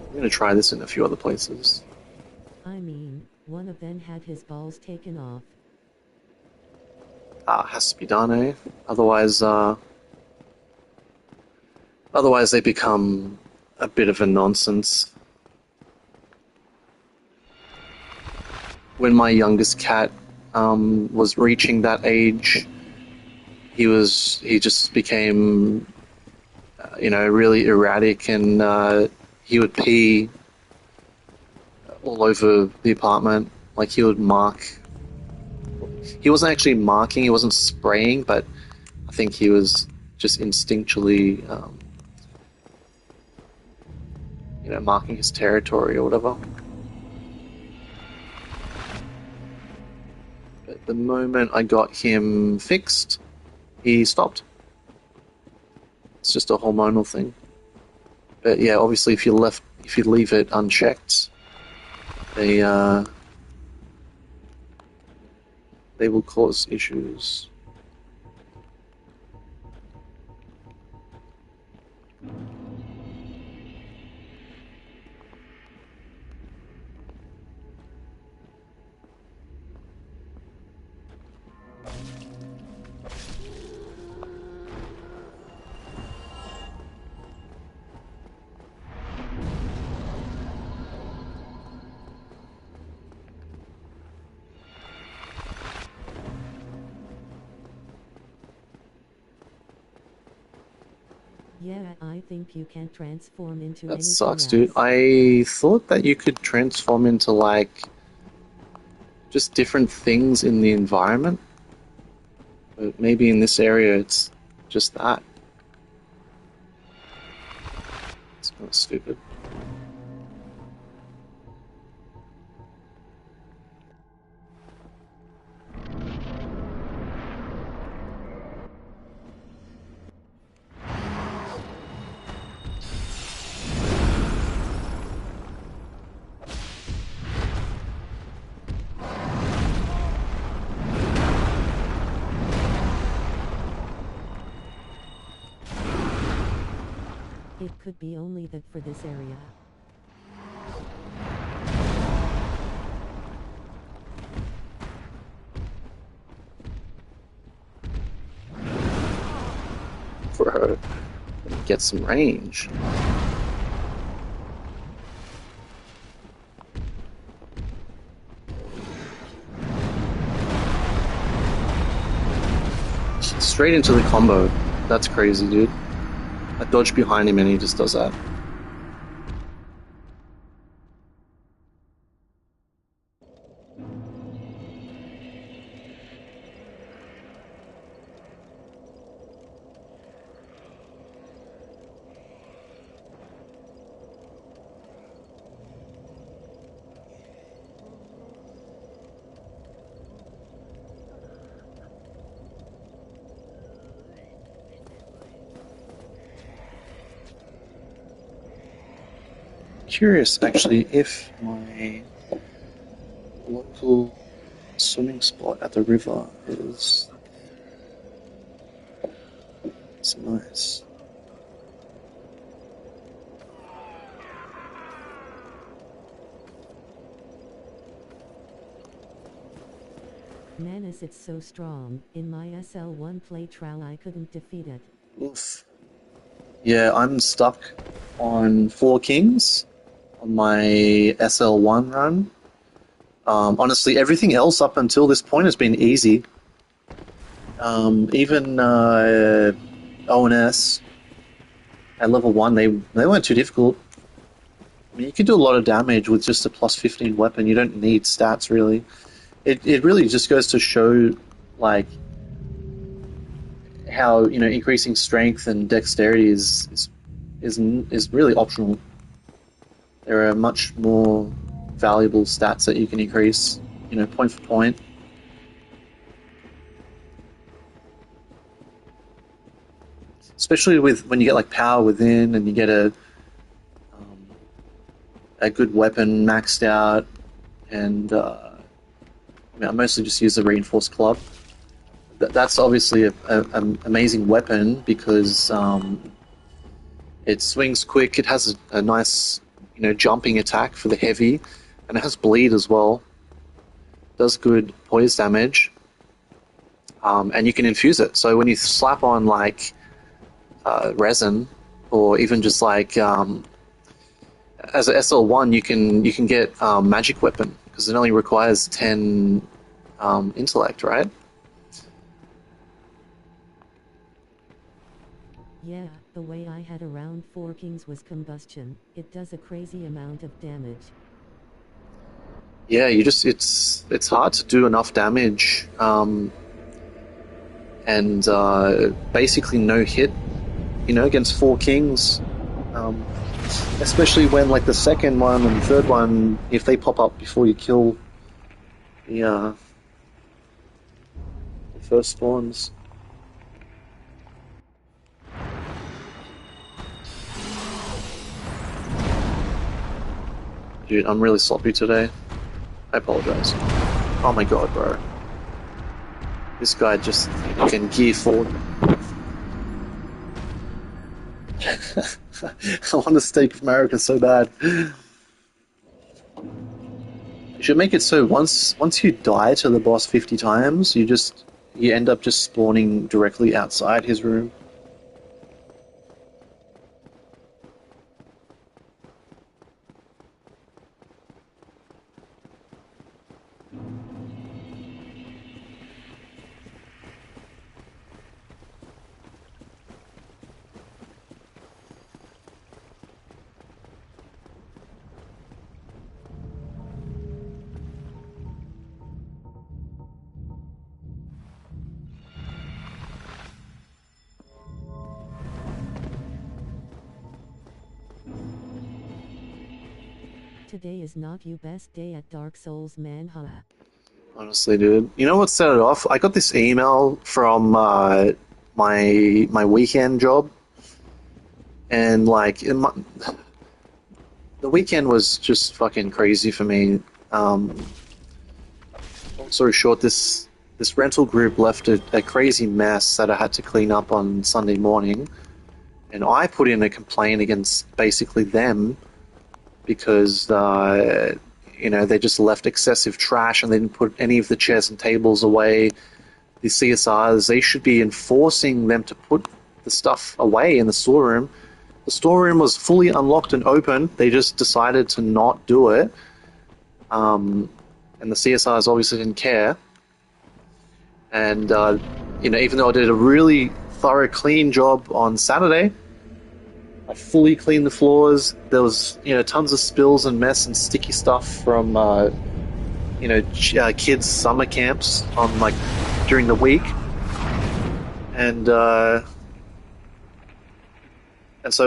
I'm gonna try this in a few other places. I mean, one of them had his balls taken off. Has to be done, eh? Otherwise they become a bit of a nonsense. When my youngest cat was reaching that age, he just became, really erratic, and he would pee all over the apartment. Like he would mark. He wasn't actually marking. He wasn't spraying, but I think he was just instinctually, marking his territory or whatever. But the moment I got him fixed, he stopped. It's just a hormonal thing. But yeah, obviously, if you leave it unchecked, they will cause issues. Yeah, I think you can transform into That anything sucks, else. dude. I thought that you could transform into, like, just different things in the environment. But maybe in this area it's just that. It's kind of stupid. It could be only that for this area. For her to get some range. Straight into the combo. That's crazy, dude. I dodge behind him and he just does that. Curious, actually, if my local swimming spot at the river is Nice. Manus, it's so strong. In my SL1 play trial I couldn't defeat it. Oof. Yeah, I'm stuck on 4 kings on my SL1 run. Honestly, everything else up until this point has been easy. Even ONS at level 1, they weren't too difficult. I mean, you can do a lot of damage with just a plus 15 weapon. You don't need stats, really. It really just goes to show, like, how, you know, increasing strength and dexterity is really optional. There are much more valuable stats that you can increase, you know, point for point. Especially with when you get like power within and you get a good weapon maxed out, and I mean, I mostly just use the reinforced club. That's obviously an amazing weapon because it swings quick. It has a nice, you know, jumping attack for the heavy, and it has bleed as well. Does good poise damage, and you can infuse it. So when you slap on like resin, or even just like as a SL1, you can get magic weapon because it only requires 10 intellect, right? Yeah, the way I had around 4 kings was combustion. It does a crazy amount of damage. Yeah, it's hard to do enough damage, and basically no hit, you know, against 4 kings. Especially when like the second one and the third one, if they pop up before you kill the first spawns. Dude, I'm really sloppy today. I apologize. Oh my god, bro. This guy just can gear forward. I want a steak of America so bad. You should make it so once you die to the boss 50 times, you end up just spawning directly outside his room. Today is not your best day at Dark Souls, man, huh? Honestly, dude. You know what set it off? I got this email from my weekend job, and like the weekend was just fucking crazy for me. Long story short, this rental group left a crazy mess that I had to clean up on Sunday morning, and I put in a complaint against basically them because you know, they just left excessive trash and they didn't put any of the chairs and tables away. The CSRs, they should be enforcing them to put the stuff away in the storeroom. The storeroom was fully unlocked and open. They just decided to not do it. And the CSRs obviously didn't care. And, you know, even though I did a really thorough clean job on Saturday, I fully cleaned the floors. There was, you know, tons of spills and mess and sticky stuff from, you know, kids' summer camps on like during the week, and so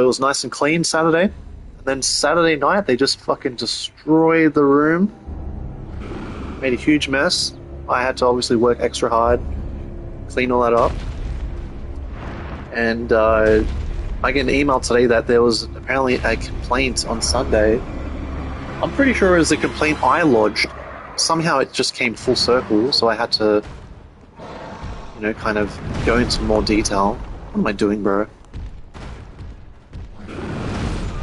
it was nice and clean Saturday. And then Saturday night, they just fucking destroyed the room, made a huge mess. I had to obviously work extra hard, clean all that up, and I get an email today that there was apparently a complaint on Sunday. I'm pretty sure it was a complaint I lodged. Somehow it just came full circle, so I had to, you know, kind of go into more detail. What am I doing, bro?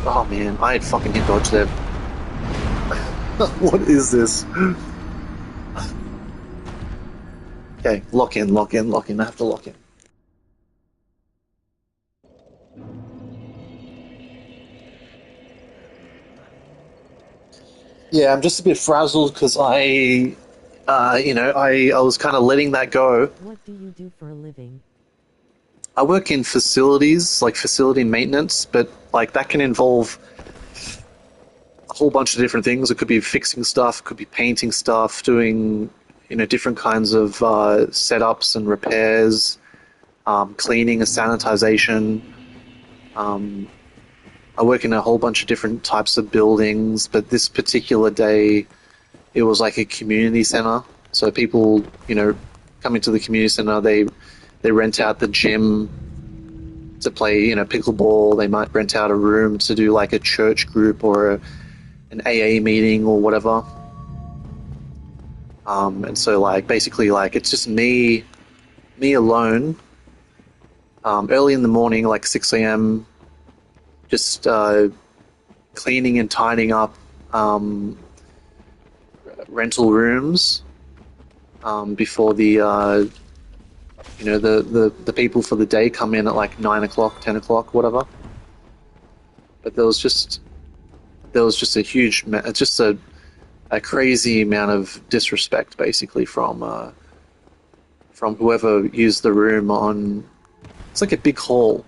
Oh man, I had fucking hit dodge there. What is this? Okay, lock in, lock in, lock in. I have to lock in. Yeah, I'm just a bit frazzled because I was kind of letting that go. What do you do for a living? I work in facilities, like facility maintenance, but like that can involve a whole bunch of different things. It could be fixing stuff, it could be painting stuff, doing different kinds of setups and repairs, cleaning and sanitization. I work in a whole bunch of different types of buildings, but this particular day, it was like a community center. So people, come into the community center, they rent out the gym to play, pickleball. They might rent out a room to do like a church group or an AA meeting or whatever. And so like basically like it's just me alone. Early in the morning, like 6 a.m. Just cleaning and tidying up rental rooms before the people for the day come in at like 9 o'clock, 10 o'clock, whatever. But there was just a huge, just a crazy amount of disrespect, basically, from whoever used the room on. It's like a big hall,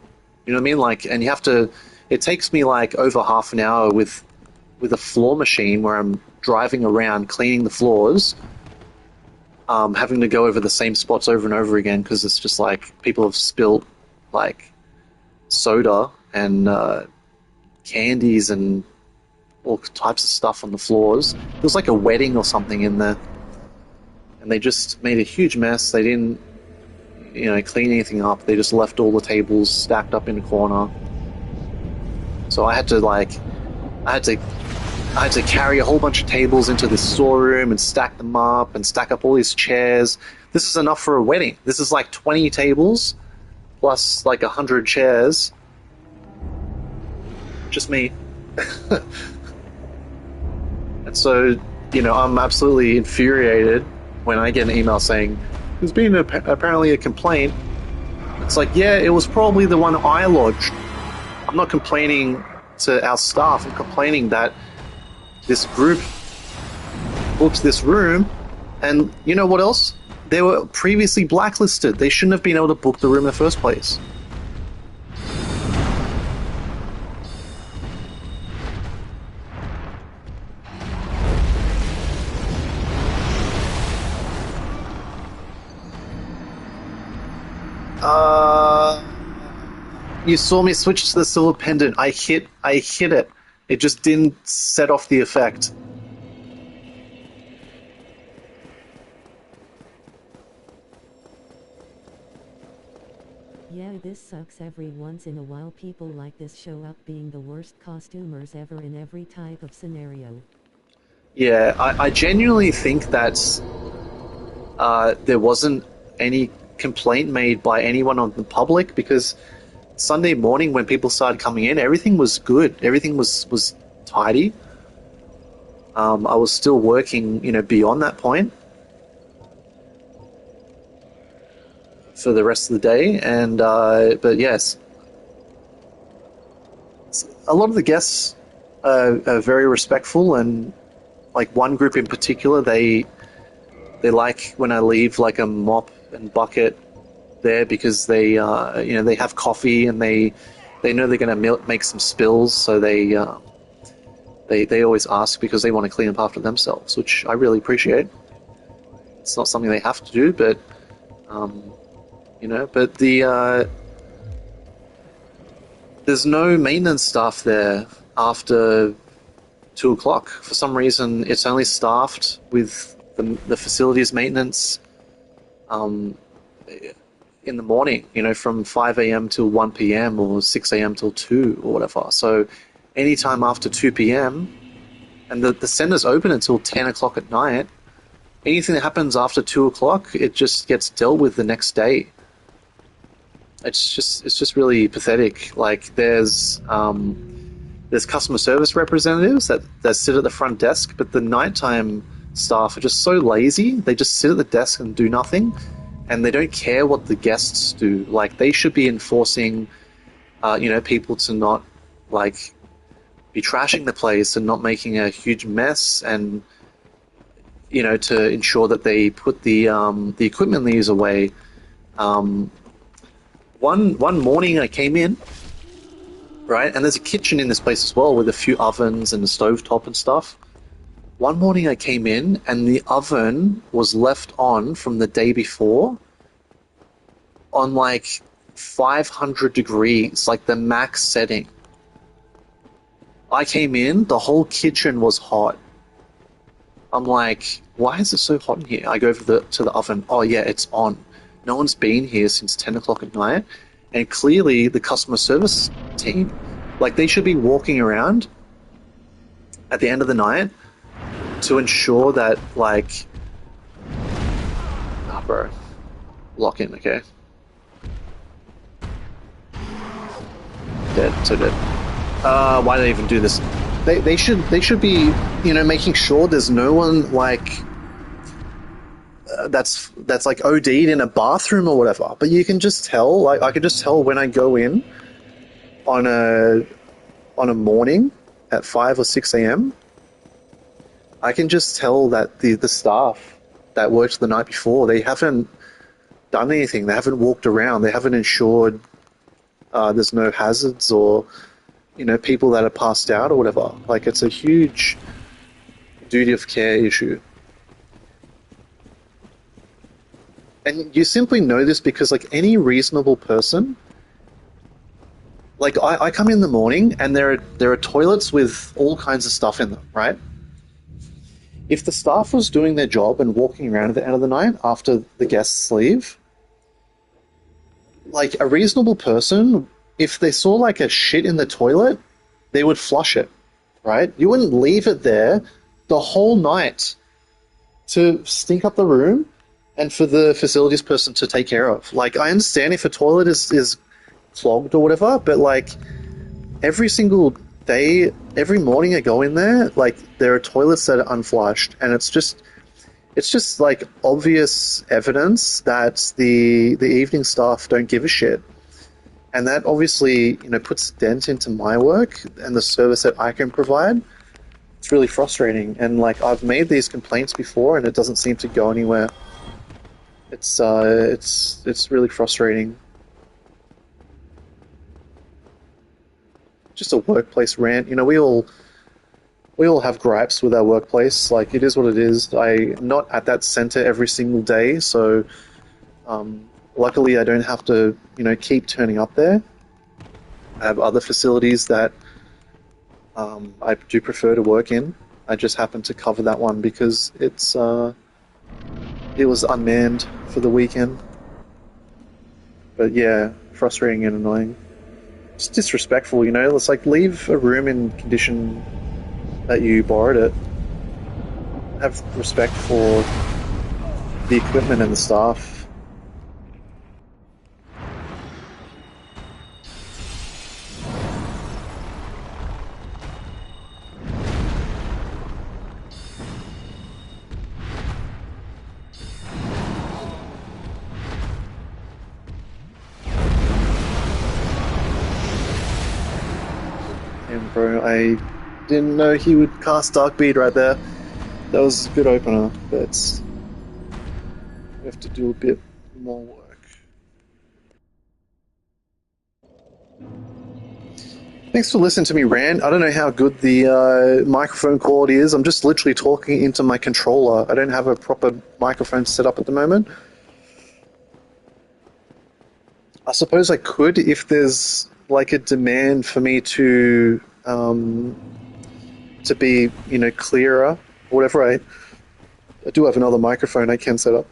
you know what I mean? Like, and you have to. It takes me like over half an hour with a floor machine where I'm driving around cleaning the floors, having to go over the same spots over and over again because it's just like people have spilt like soda and candies and all types of stuff on the floors. It was like a wedding or something in there, and they just made a huge mess. They didn't, clean anything up. They just left all the tables stacked up in a corner. So I had to carry a whole bunch of tables into this storeroom and stack them up and stack up all these chairs. This is enough for a wedding. This is like 20 tables plus like 100 chairs. Just me. And so, I'm absolutely infuriated when I get an email saying, there's been apparently a complaint. It's like, yeah, it was probably the one I lodged. I'm not complaining to our staff. I'm complaining that this group booked this room, and you know what else? They were previously blacklisted. They shouldn't have been able to book the room in the first place. You saw me switch to the silver pendant. I hit it. It just didn't set off the effect. Yeah, this sucks. Every once in a while people like this show up being the worst costumers ever in every type of scenario. Yeah, I genuinely think that there wasn't any complaint made by anyone on the public, because Sunday morning when people started coming in, everything was good. Everything was tidy. I was still working, beyond that point for the rest of the day, and but yes, a lot of the guests are very respectful, and like one group in particular, they like when I leave like a mop and bucket there, because they they have coffee and they know they're going to make some spills, so they always ask because they want to clean up after themselves, which I really appreciate. It's not something they have to do, but but there's no maintenance staff there after 2 o'clock. For some reason, it's only staffed with the facilities maintenance in the morning, from 5 a.m. till 1 p.m. or 6 a.m. till 2 or whatever. So anytime after 2 p.m., and the center's open until 10 o'clock at night, anything that happens after 2 o'clock, it just gets dealt with the next day. it's just really pathetic. Like there's customer service representatives that sit at the front desk, but the nighttime staff are just so lazy. They just sit at the desk and do nothing, and they don't care what the guests do. Like they should be enforcing, people to not like be trashing the place and not making a huge mess, and to ensure that they put the equipment they use away. One morning I came in, right, and there's a kitchen in this place as well with a few ovens and a stovetop and stuff. One morning I came in and the oven was left on from the day before on like 500 degrees, like the max setting. I came in, the whole kitchen was hot. I'm like, why is it so hot in here? I go over to the oven. Oh yeah, it's on. No one's been here since 10 o'clock at night. And clearly the customer service team, like they should be walking around at the end of the night to ensure that like, bro, lock in, okay? Dead, so dead. Why did I even do this? They should be, making sure there's no one like that's like OD'd in a bathroom or whatever. But you can just tell, like I can just tell when I go in on a morning at 5 or 6 a.m. I can just tell that the staff that worked the night before, they haven't done anything. They haven't walked around. They haven't ensured there's no hazards or people that are passed out or whatever. Like it's a huge duty of care issue. And you simply know this because like any reasonable person, like I come in the morning and there are toilets with all kinds of stuff in them, right? If the staff was doing their job and walking around at the end of the night after the guests leave, like a reasonable person, if they saw like a shit in the toilet, they would flush it, right? You wouldn't leave it there the whole night to stink up the room and for the facilities person to take care of. Like, I understand if a toilet is clogged or whatever, but like every single day, every morning I go in there, like there are toilets that are unflushed, and it's just like obvious evidence that the evening staff don't give a shit. And that obviously, puts a dent into my work and the service that I can provide. It's really frustrating. And like I've made these complaints before and it doesn't seem to go anywhere. It's really frustrating. Just a workplace rant. We all have gripes with our workplace. Like, it is what it is. I'm not at that center every single day, so luckily I don't have to, keep turning up there. I have other facilities that I do prefer to work in. I just happen to cover that one because it was unmanned for the weekend. But yeah, frustrating and annoying. It's disrespectful, It's like, leave a room in condition that you borrowed it. Have respect for the equipment and the staff. And bro, I didn't know he would cast Dark Bead right there. That was a good opener, but we have to do a bit more work. Thanks for listening to me rant. I don't know how good the microphone quality is. I'm just literally talking into my controller. I don't have a proper microphone set up at the moment. I suppose I could if there's like a demand for me to be, clearer or whatever. I do have another microphone I can set up.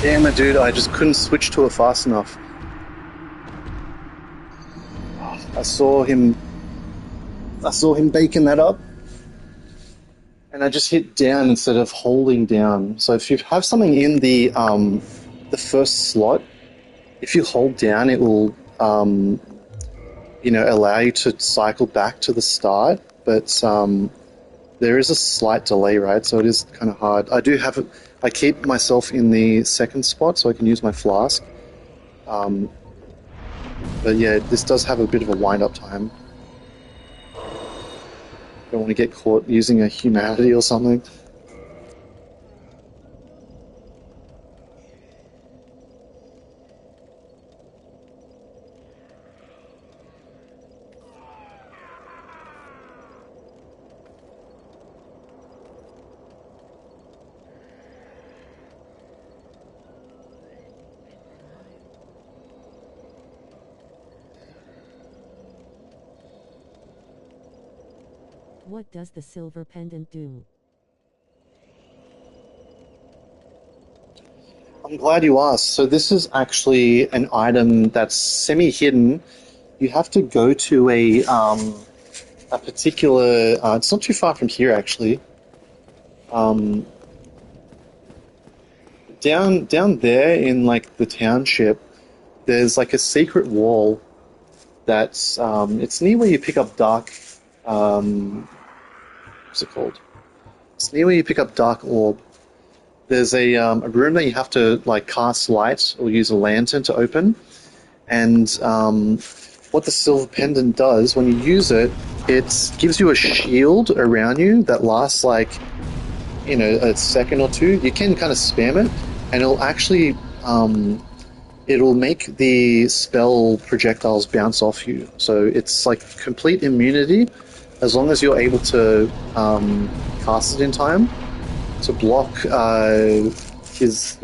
Damn it, dude! I just couldn't switch to it fast enough. I saw him baking that up, and I just hit down instead of holding down. So if you have something in the first slot, if you hold down, it will allow you to cycle back to the start. But there is a slight delay, right? So it is kind of hard. I keep myself in the second spot so I can use my flask. But yeah, this does have a bit of a wind-up time. Don't want to get caught using a humanity or something. What does the silver pendant do? I'm glad you asked. So this is actually an item that's semi-hidden. You have to go to a particular. It's not too far from here, actually. Down there in like the township, there's like a secret wall that's it's near where you pick up dark. What's it called? It's near where you pick up dark orb. There's a room that you have to like cast light or use a lantern to open, and what the silver pendant does when you use it, it gives you a shield around you that lasts like a second or two. You can kind of spam it, and it'll actually it'll make the spell projectiles bounce off you. So it's like complete immunity as long as you're able to cast it in time to block his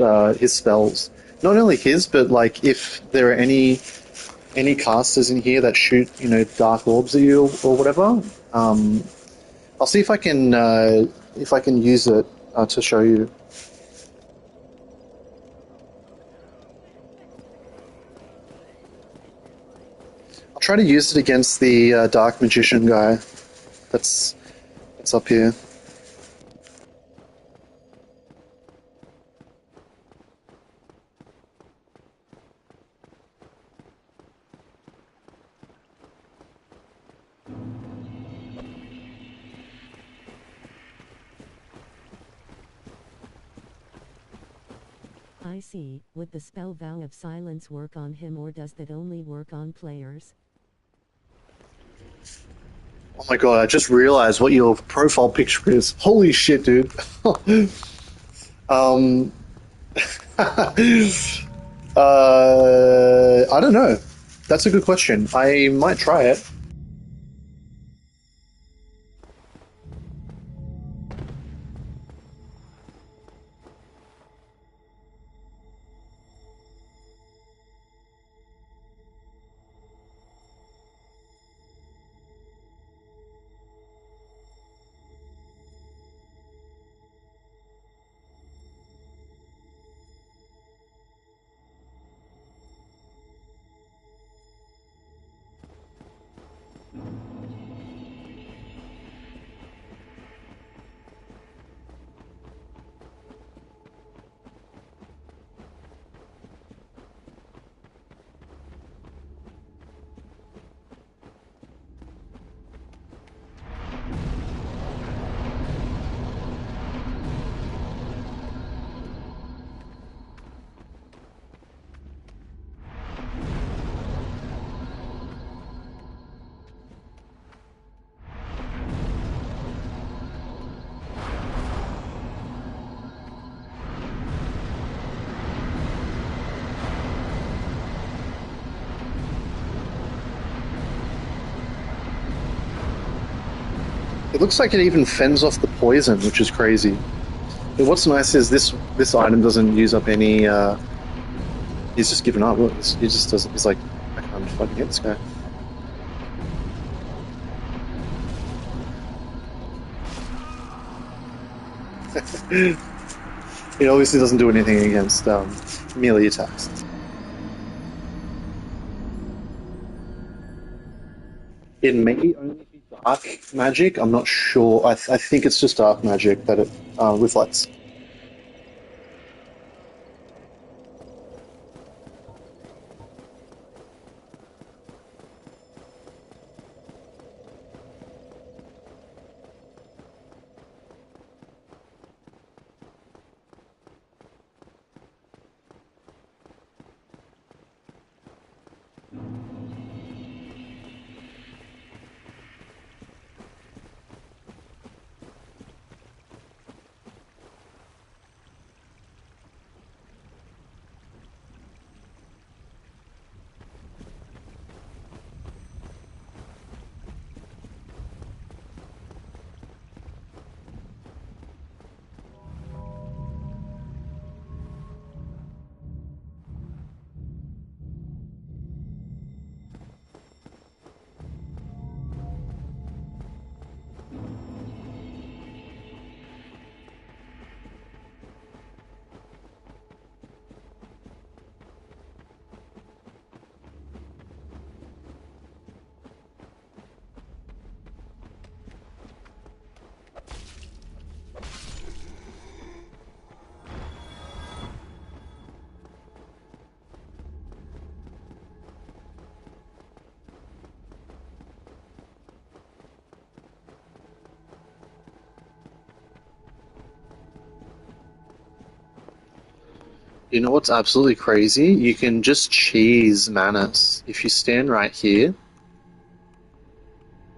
spells. Not only his, but like if there are any casters in here that shoot dark orbs at you or whatever. I'll see if I can use it to show you. I'll try to use it against the dark magician guy that's up here. I see. Would the spell Vow of Silence work on him, or does that only work on players? Oh my god, I just realized what your profile picture is. Holy shit, dude. I don't know. That's a good question. I might try it. It looks like it even fends off the poison, which is crazy. But what's nice is this item doesn't use up any. He's just given up. Look, he just doesn't. He's like, I can't fucking hit this guy. It obviously doesn't do anything against melee attacks. It may only be dark magic. I'm not sure. I think it's just dark magic that it reflects. You know what's absolutely crazy? You can just cheese Manus. If you stand right here,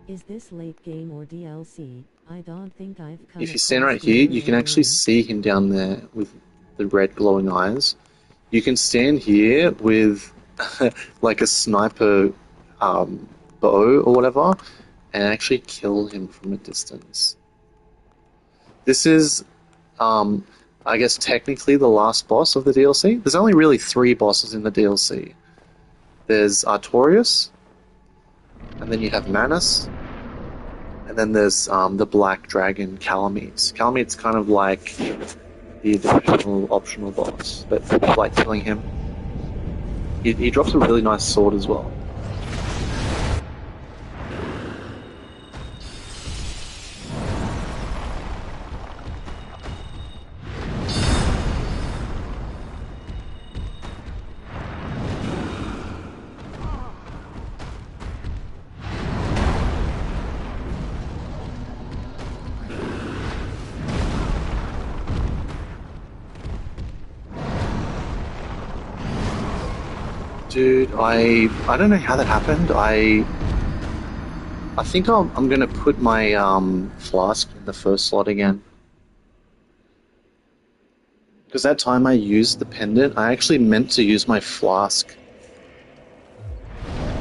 Is this late game or DLC? I don't think I've come if you stand across right the here, you can earlier actually one. see him down there with the red glowing eyes. You can stand here with like a sniper bow or whatever and actually kill him from a distance. This is, I guess, technically the last boss of the DLC. There's only really 3 bosses in the DLC. There's Artorias, and then you have Manus, and then there's the Black Dragon Kalameet. Kalameet's kind of like the additional optional boss, but like killing him. He drops a really nice sword as well. Dude, I don't know how that happened. I think I'm gonna put my flask in the first slot again. Because that time I used the pendant, I actually meant to use my flask.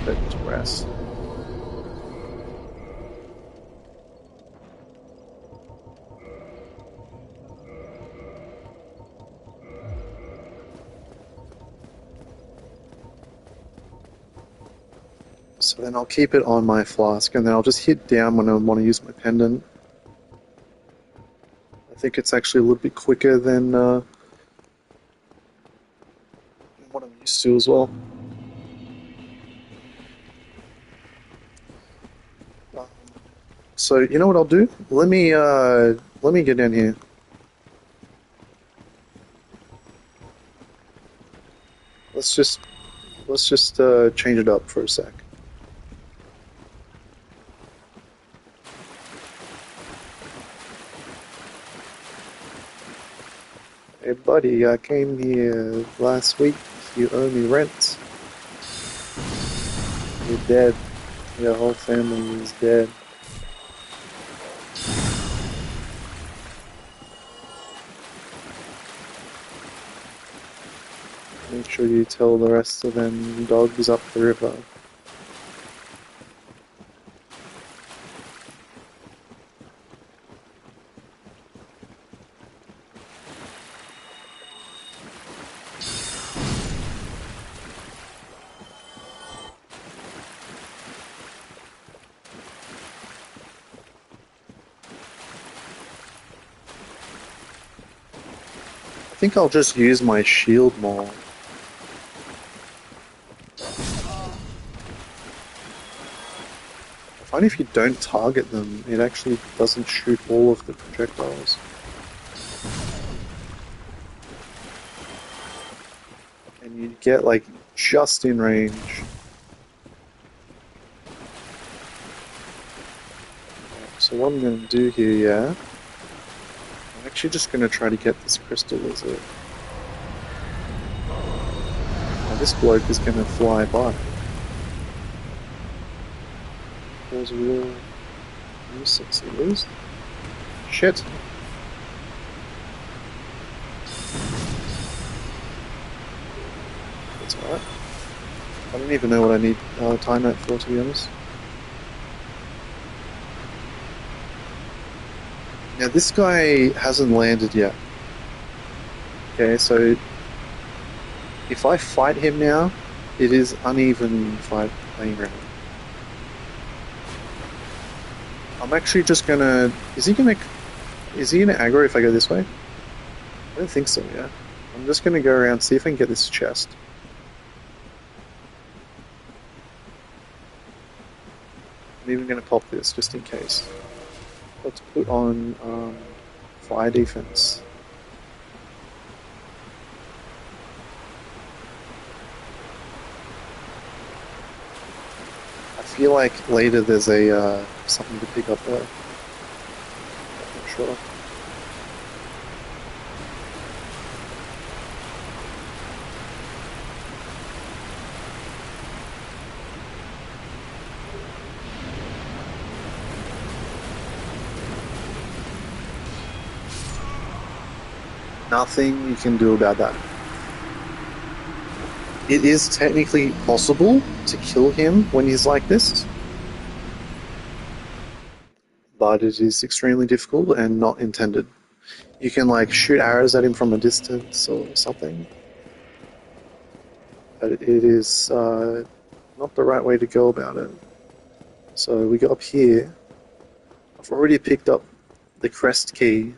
But to rest. So then I'll keep it on my flask, and then I'll just hit down when I want to use my pendant. I think it's actually a little bit quicker than what I'm used to as well. So you know what I'll do? Let me get in here. Let's just change it up for a sec. Hey buddy, I came here last week. You owe me rent. You're dead. Your whole family is dead. Make sure you tell the rest of them dogs up the river. think I'll just use my shield more. I find if you don't target them, it actually doesn't shoot all of the projectiles. And you get like just in range. So what I'm going to do here, yeah, I'm actually just going to try to get this crystal lizard. Now this bloke is going to fly by. Cause a real nuisance he is. Shit. That's alright. I don't even know what I need time note for, to be honest. Now this guy hasn't landed yet. Okay, so if I fight him now, it is uneven playing ground. I'm actually just gonna... Is he gonna aggro if I go this way? I don't think so, yeah. I'm just gonna go around, see if I can get this chest. I'm even gonna pop this, just in case. Let's put on fire defense. I feel like later there's a something to pick up there. I'm not sure. Nothing you can do about that. It is technically possible to kill him when he's like this, but it is extremely difficult and not intended. You can like shoot arrows at him from a distance or something, but it is not the right way to go about it. So we go up here. I've already picked up the crest key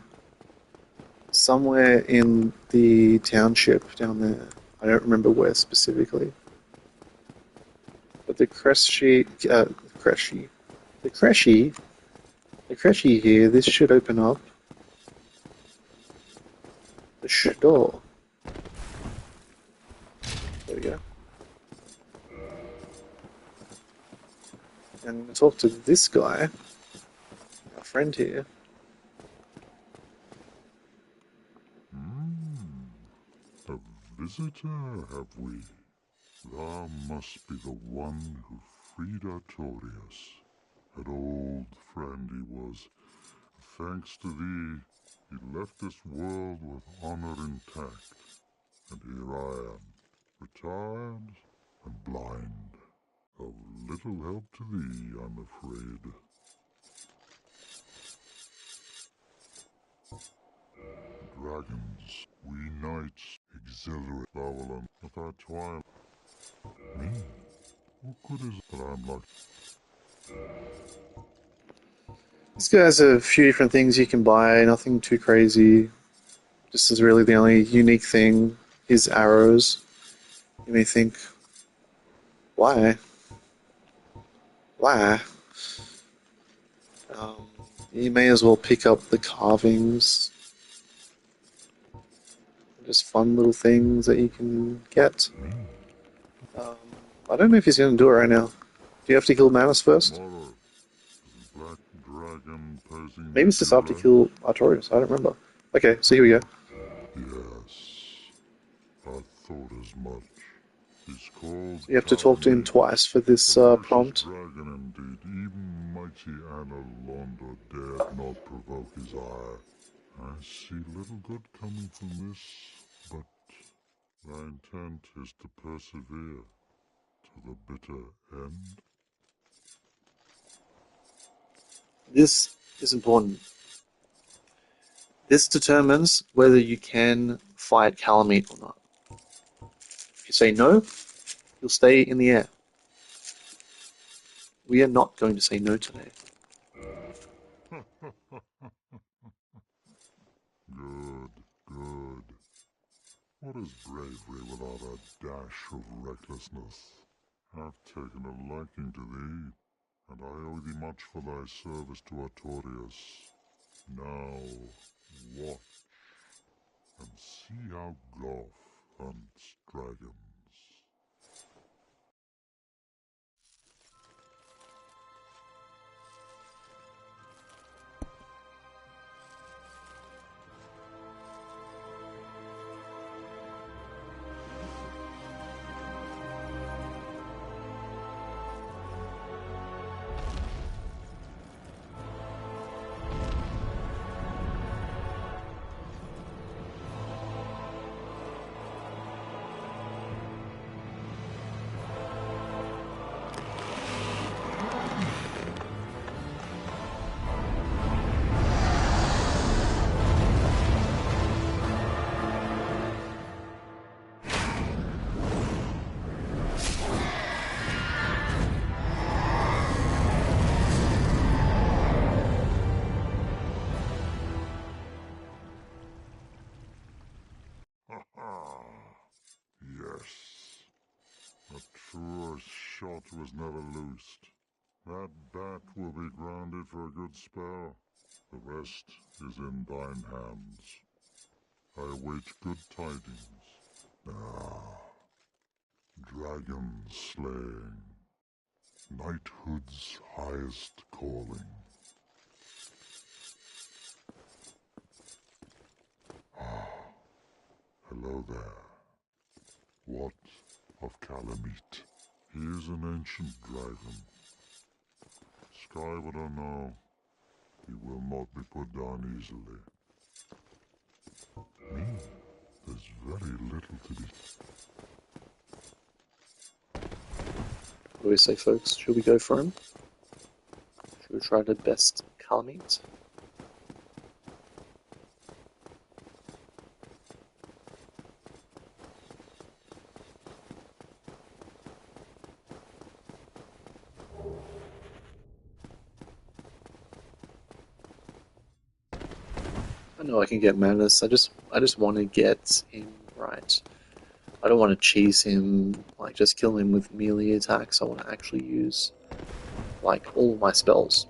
somewhere in the township down there. I don't remember where specifically. But the Creshy here, this should open up the door. There we go. And I'm going to talk to this guy, our friend here. A visitor, have we? Thou must be the one who freed Artorius. An old friend he was. Thanks to thee, he left this world with honor intact. And here I am, retired and blind. Of little help to thee, I'm afraid. Dragons, we knights, exhilarate Babylon with our twilight. Me? What good is it that I'm like? This guy has a few different things you can buy, nothing too crazy. This is really the only unique thing, his arrows. You may think, why? Why? You may as well pick up the carvings. Just fun little things that you can get. I don't know if he's going to do it right now. Do you have to kill Manus first? Black dragon posing. Maybe it's just after you kill Artorius, I don't remember. Okay, so here we go. Yes, I thought as much. He's called. You have to talk to him twice for this prompt. Dragon indeed, even mighty Anna Londo dared not provoke his ire. I see little good coming from this, but thy intent is to persevere to the bitter end. This is important. This determines whether you can fight KALAMEET or not. If you say no, you'll stay in the air. We are not going to say no today. Good, good. What is bravery without a dash of recklessness? I've taken a liking to thee, and I owe thee much for thy service to Artorias. Now, watch, and see how Goth hunts dragons. Yes, a truer shot was never loosed. That bat will be grounded for a good spell. The rest is in thine hands. I await good tidings. Ah, dragon slaying, knighthood's highest calling. Ah, hello there. What of KALAMEET? He is an ancient dragon. Skyward or no, he will not be put down easily. Me? There's very little to be. What do we say, folks? Should we go for him? Should we try to best KALAMEET? I know I can get MANUS. I just want to get him right. I don't want to cheese him, like just kill him with melee attacks. I want to actually use like all of my spells,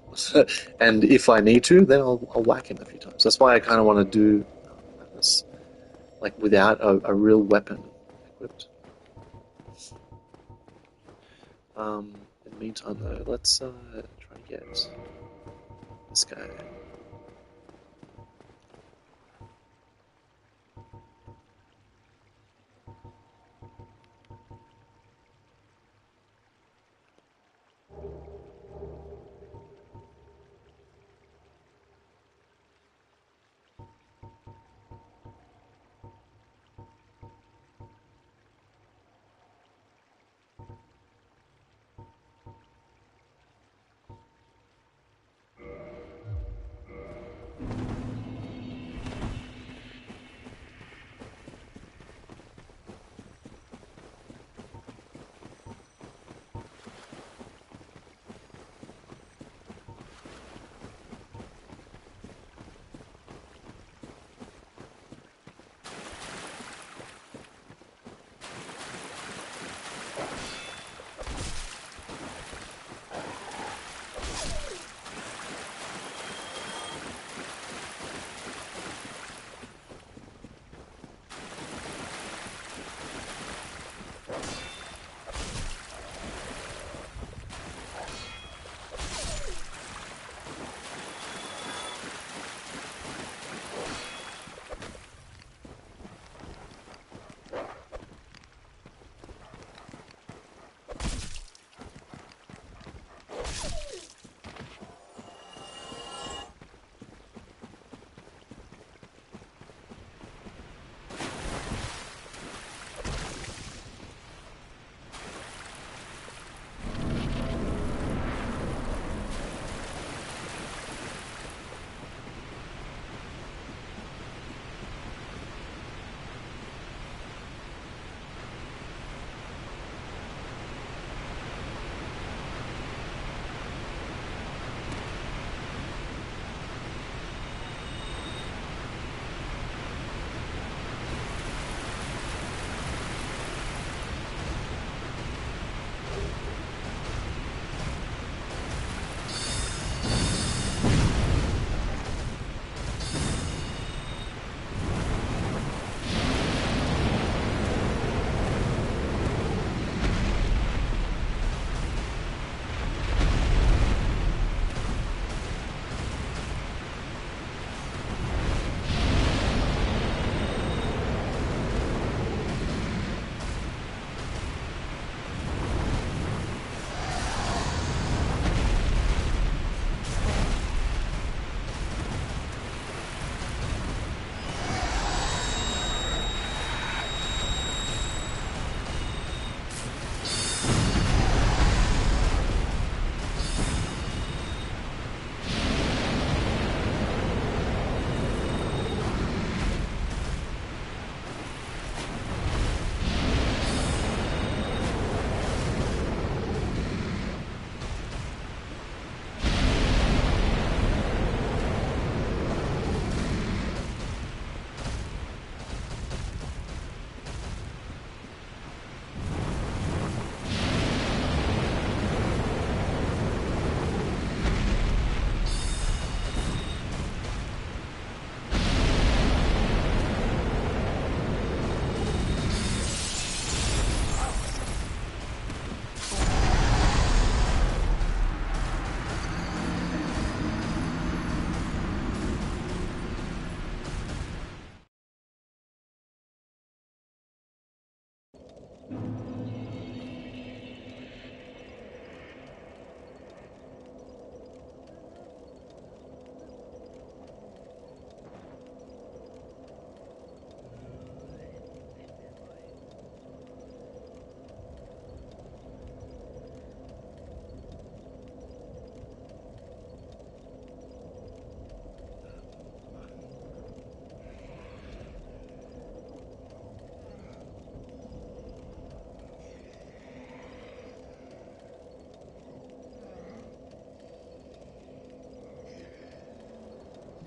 and if I need to, then I'll whack him a few times. That's why I kind of want to do MANUS like without a real weapon equipped. In the meantime, though, let's try to get this guy.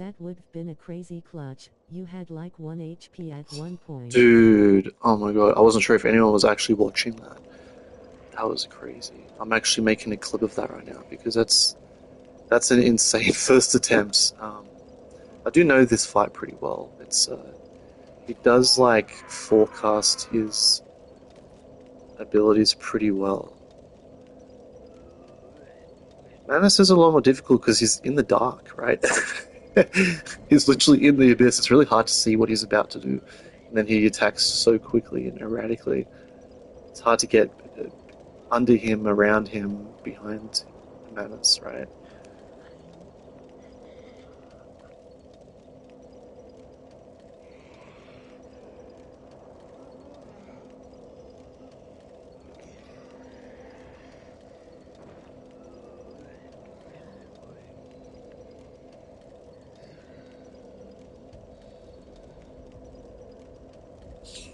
That would've been a crazy clutch. You had like 1 HP at one point. Dude, oh my god, I wasn't sure if anyone was actually watching that. That was crazy. I'm actually making a clip of that right now because that's an insane first attempt. I do know this fight pretty well. He does like forecast his abilities pretty well. Manus is a lot more difficult because he's in the dark, right? He's literally in the abyss. It's really hard to see what he's about to do. And then he attacks so quickly and erratically. It's hard to get under him, around him, behind Manus, right?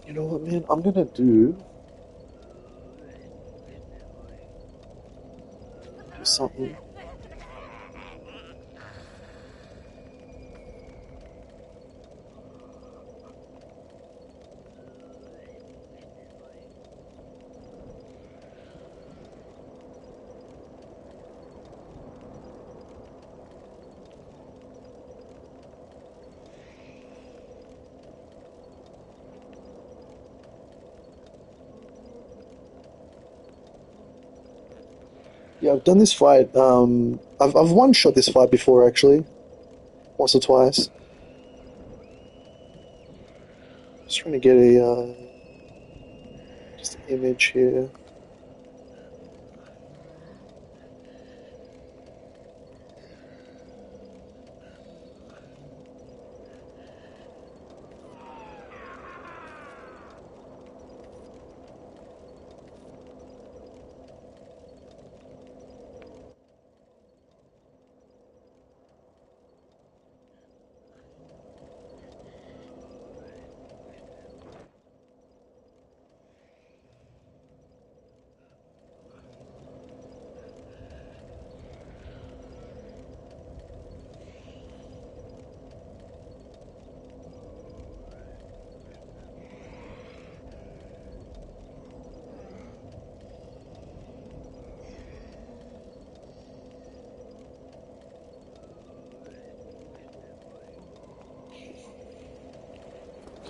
You know what, man? I'm gonna do something. Yeah, I've done this fight. I've one-shot this fight before, actually. Once or twice. Just trying to get a, just an image here.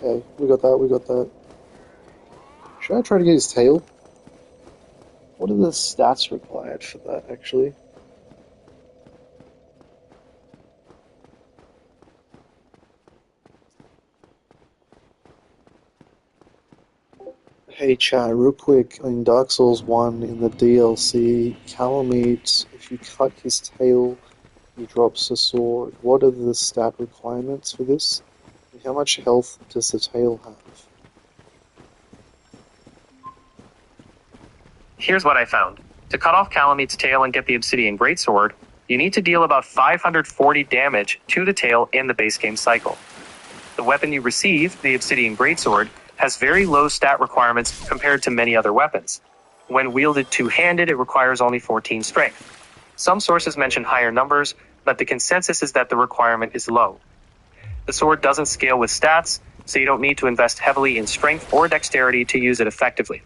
Okay, we got that. Should I try to get his tail? What are the stats required for that, actually? Hey chat, real quick, in Dark Souls 1 in the DLC, KALAMEET, if you cut his tail, he drops a sword. What are the stat requirements for this? And how much health does the tail have? Here's what I found. To cut off Kalameet's tail and get the Obsidian Greatsword, you need to deal about 540 damage to the tail in the base game cycle. The weapon you receive, the Obsidian Greatsword, has very low stat requirements compared to many other weapons. When wielded two-handed, it requires only 14 strength. Some sources mention higher numbers, but the consensus is that the requirement is low. The sword doesn't scale with stats, so you don't need to invest heavily in strength or dexterity to use it effectively.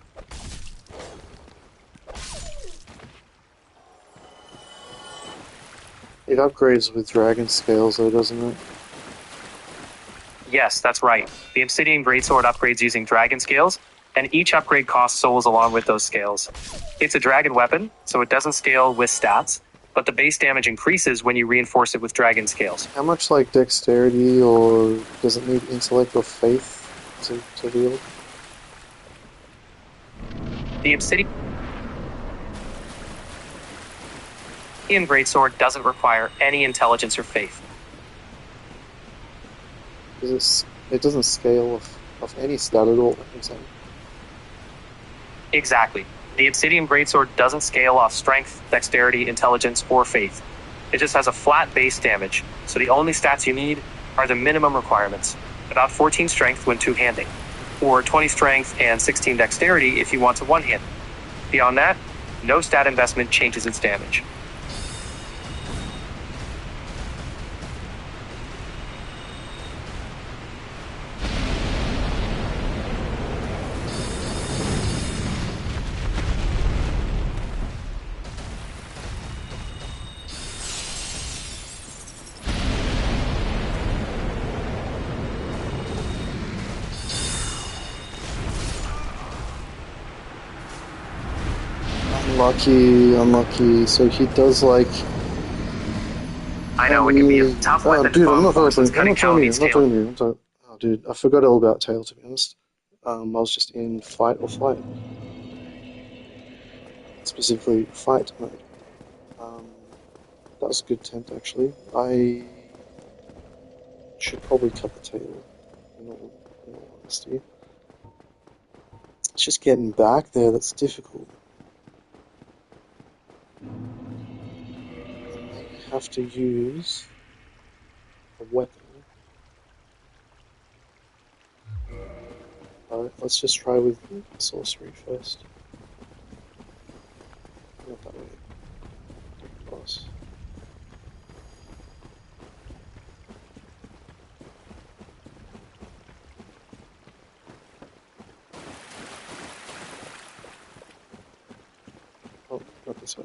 It upgrades with dragon scales though, doesn't it? Yes, that's right. The Obsidian Greatsword upgrades using dragon scales, and each upgrade costs souls along with those scales. It's a dragon weapon, so it doesn't scale with stats, but the base damage increases when you reinforce it with dragon scales. How much like dexterity, or does it need intellect or faith to wield? The Obsidian Greatsword doesn't require any intelligence or faith. It doesn't scale of any stat at all, I'm saying. Exactly. The Obsidian Greatsword doesn't scale off strength, dexterity, intelligence, or faith. It just has a flat base damage, so the only stats you need are the minimum requirements. About 14 strength when two-handing, or 20 strength and 16 dexterity if you want to one-hand. Beyond that, no stat investment changes its damage. Unlucky, unlucky. So he does like. I know it can be a tough weapon to Dude, I'm farm not versus talking. I'm cutting not talking to you. Kalameet's I'm not tail. talking to you. I'm talking. Oh, dude, I forgot all about tail. To be honest, I was just in fight or flight, specifically fight mode. That was a good attempt actually. I should probably cut the tail. In all honesty, it's just getting back there that's difficult. I may have to use a weapon. Alright, let's just try with sorcery first. Not that way. Get across. Oh, not this way.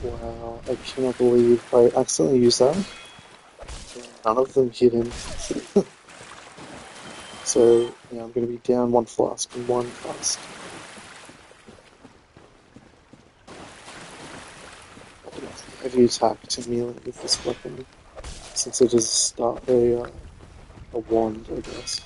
Wow, I cannot believe I accidentally used that. None of them hit him. So, yeah, I'm going to be down one flask and one cast. I can heavy attack to melee with this weapon, since it is a wand, I guess.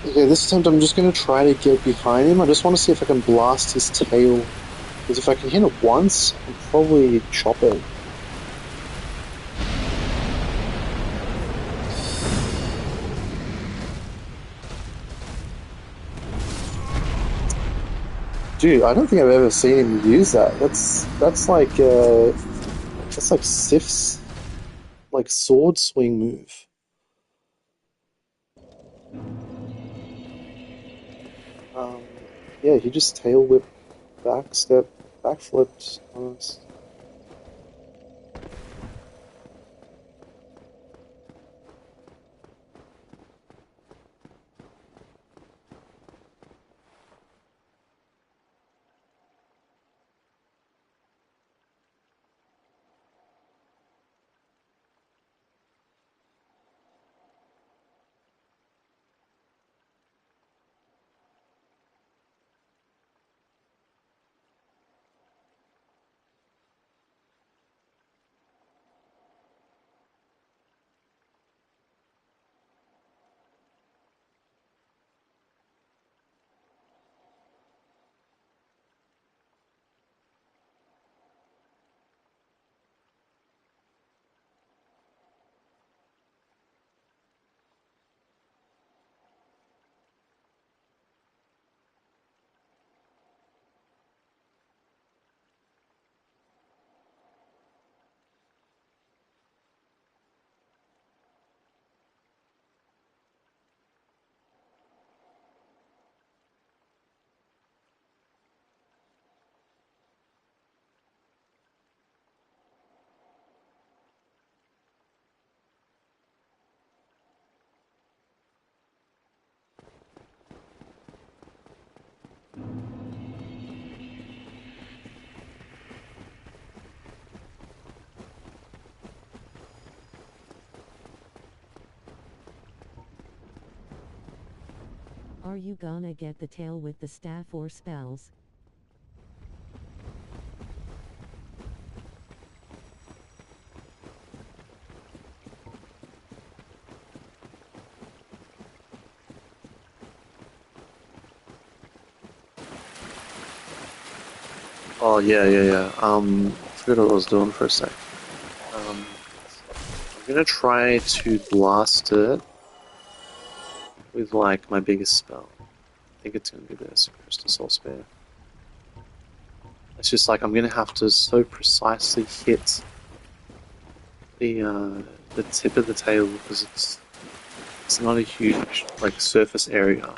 Okay, this attempt I'm just going to try to get behind him. I just want to see if I can blast his tail. Because if I can hit it once, I can probably chop it. Dude, I don't think I've ever seen him use that. That's like Sif's like sword swing move. Yeah, he just tail whipped, back step, back flipped. Nice. Are you gonna get the tail with the staff or spells? Oh yeah. Forgot what I was doing for a sec. I'm gonna try to blast it with like my biggest spell. I think it's gonna be this Crystal Soul Spear. It's just like I'm gonna have to so precisely hit the tip of the tail because it's not a huge like surface area.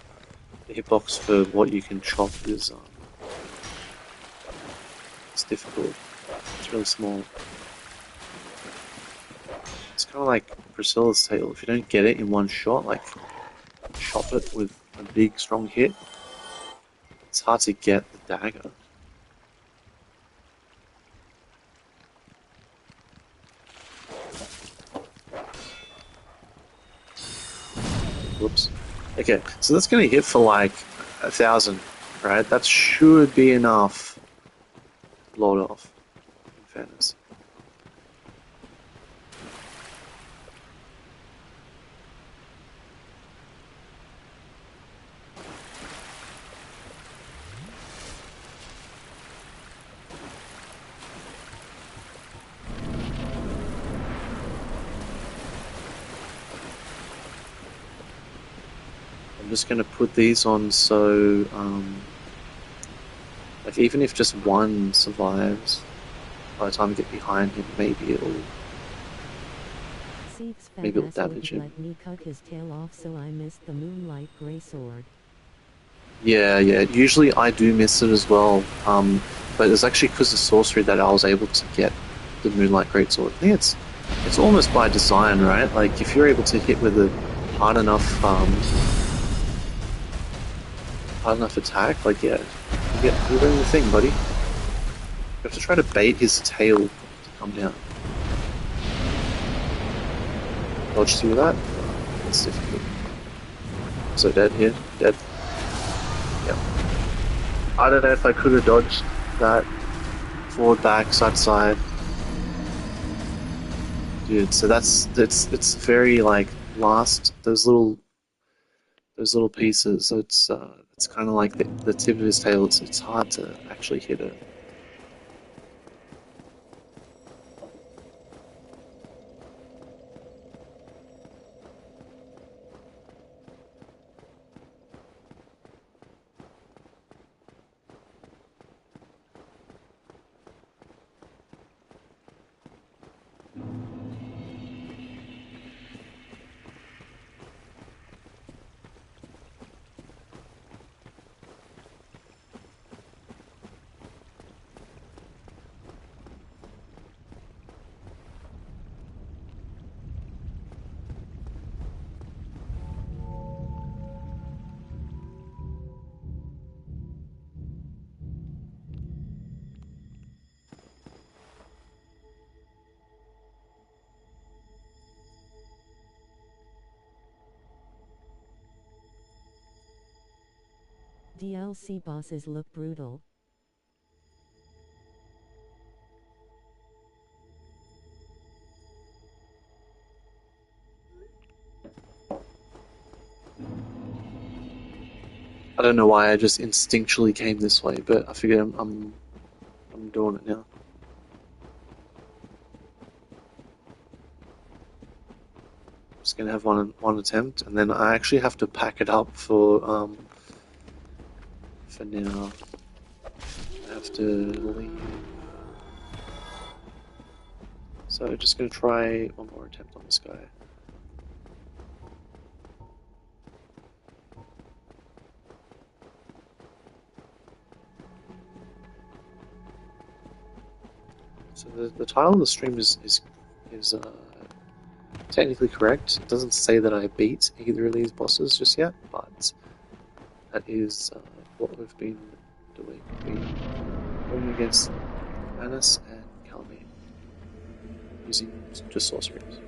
The hitbox for what you can chop is it's difficult. It's really small. It's kind of like Priscilla's tail. If you don't get it in one shot, like chop it with a big strong hit, it's hard to get the dagger. Whoops. Okay, so that's gonna hit for like 1,000, right? That should be enough to blow it off, in fairness. I'm just gonna put these on so, like even if just one survives, by the time I get behind him, maybe it'll Seeks Maybe it'll Fanass damage wouldn't him. let me cut his tail off, so I missed the Moonlight Grey Sword. Yeah. Usually I do miss it as well, but it's actually because of sorcery that I was able to get the Moonlight Greatsword. I think it's almost by design, right? Like if you're able to hit with a hard enough attack, like yeah, you're doing the thing, buddy. You have to try to bait his tail to come down. Dodge through that. It's difficult. So dead here, dead. Yep. I don't know if I could have dodged that forward, back, side to side. Dude, so it's very like last those little pieces. So it's kind of like the tip of his tail. It's hard to actually hit it. DLC bosses look brutal. I don't know why I just instinctually came this way, but I figured I'm doing it now. Just gonna have one attempt, and then I actually have to pack it up for now. I have to leave. So just gonna try one more attempt on this guy. So the title of the stream is technically correct. It doesn't say that I beat either of these bosses just yet, but that is what we've been doing. We've been going against MANUS and KALAMEET using just sorceries.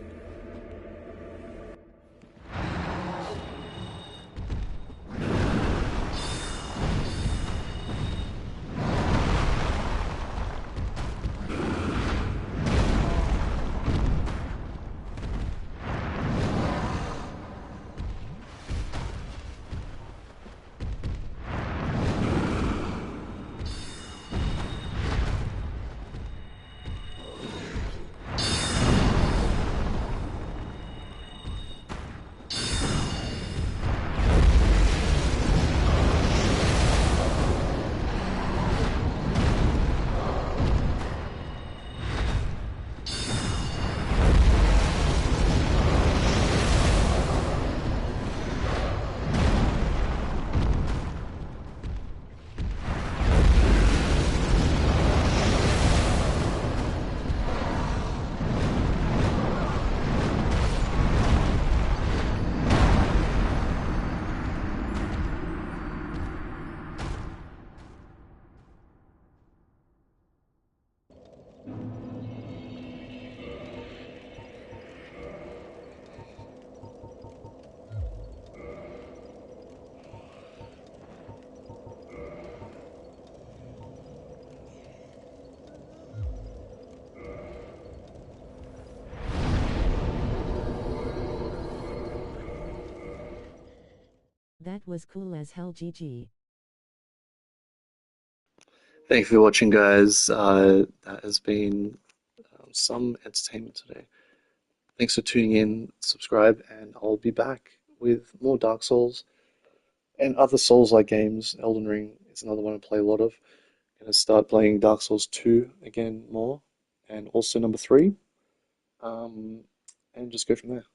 That was cool as hell, GG. Thank you for watching, guys. That has been some entertainment today. Thanks for tuning in, subscribe, and I'll be back with more Dark Souls and other Souls-like games. Elden Ring is another one I play a lot of. I'm gonna start playing Dark Souls 2 again more, and also number 3, um, and just go from there.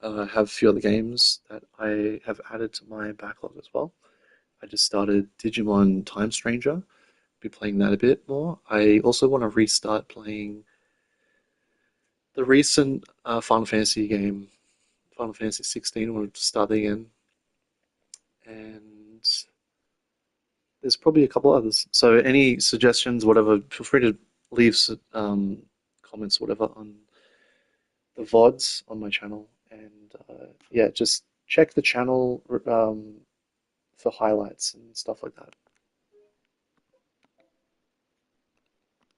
I have a few other games that I have added to my backlog as well. I just started Digimon Time Stranger, be playing that a bit more. I also want to restart playing the recent Final Fantasy game, Final Fantasy 16. I want to start that again, and there's probably a couple others. So any suggestions, whatever, feel free to leave comments, whatever, on the VODs on my channel, and yeah, just check the channel for highlights and stuff like that.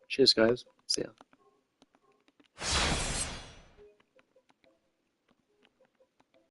Cheers, guys. See ya.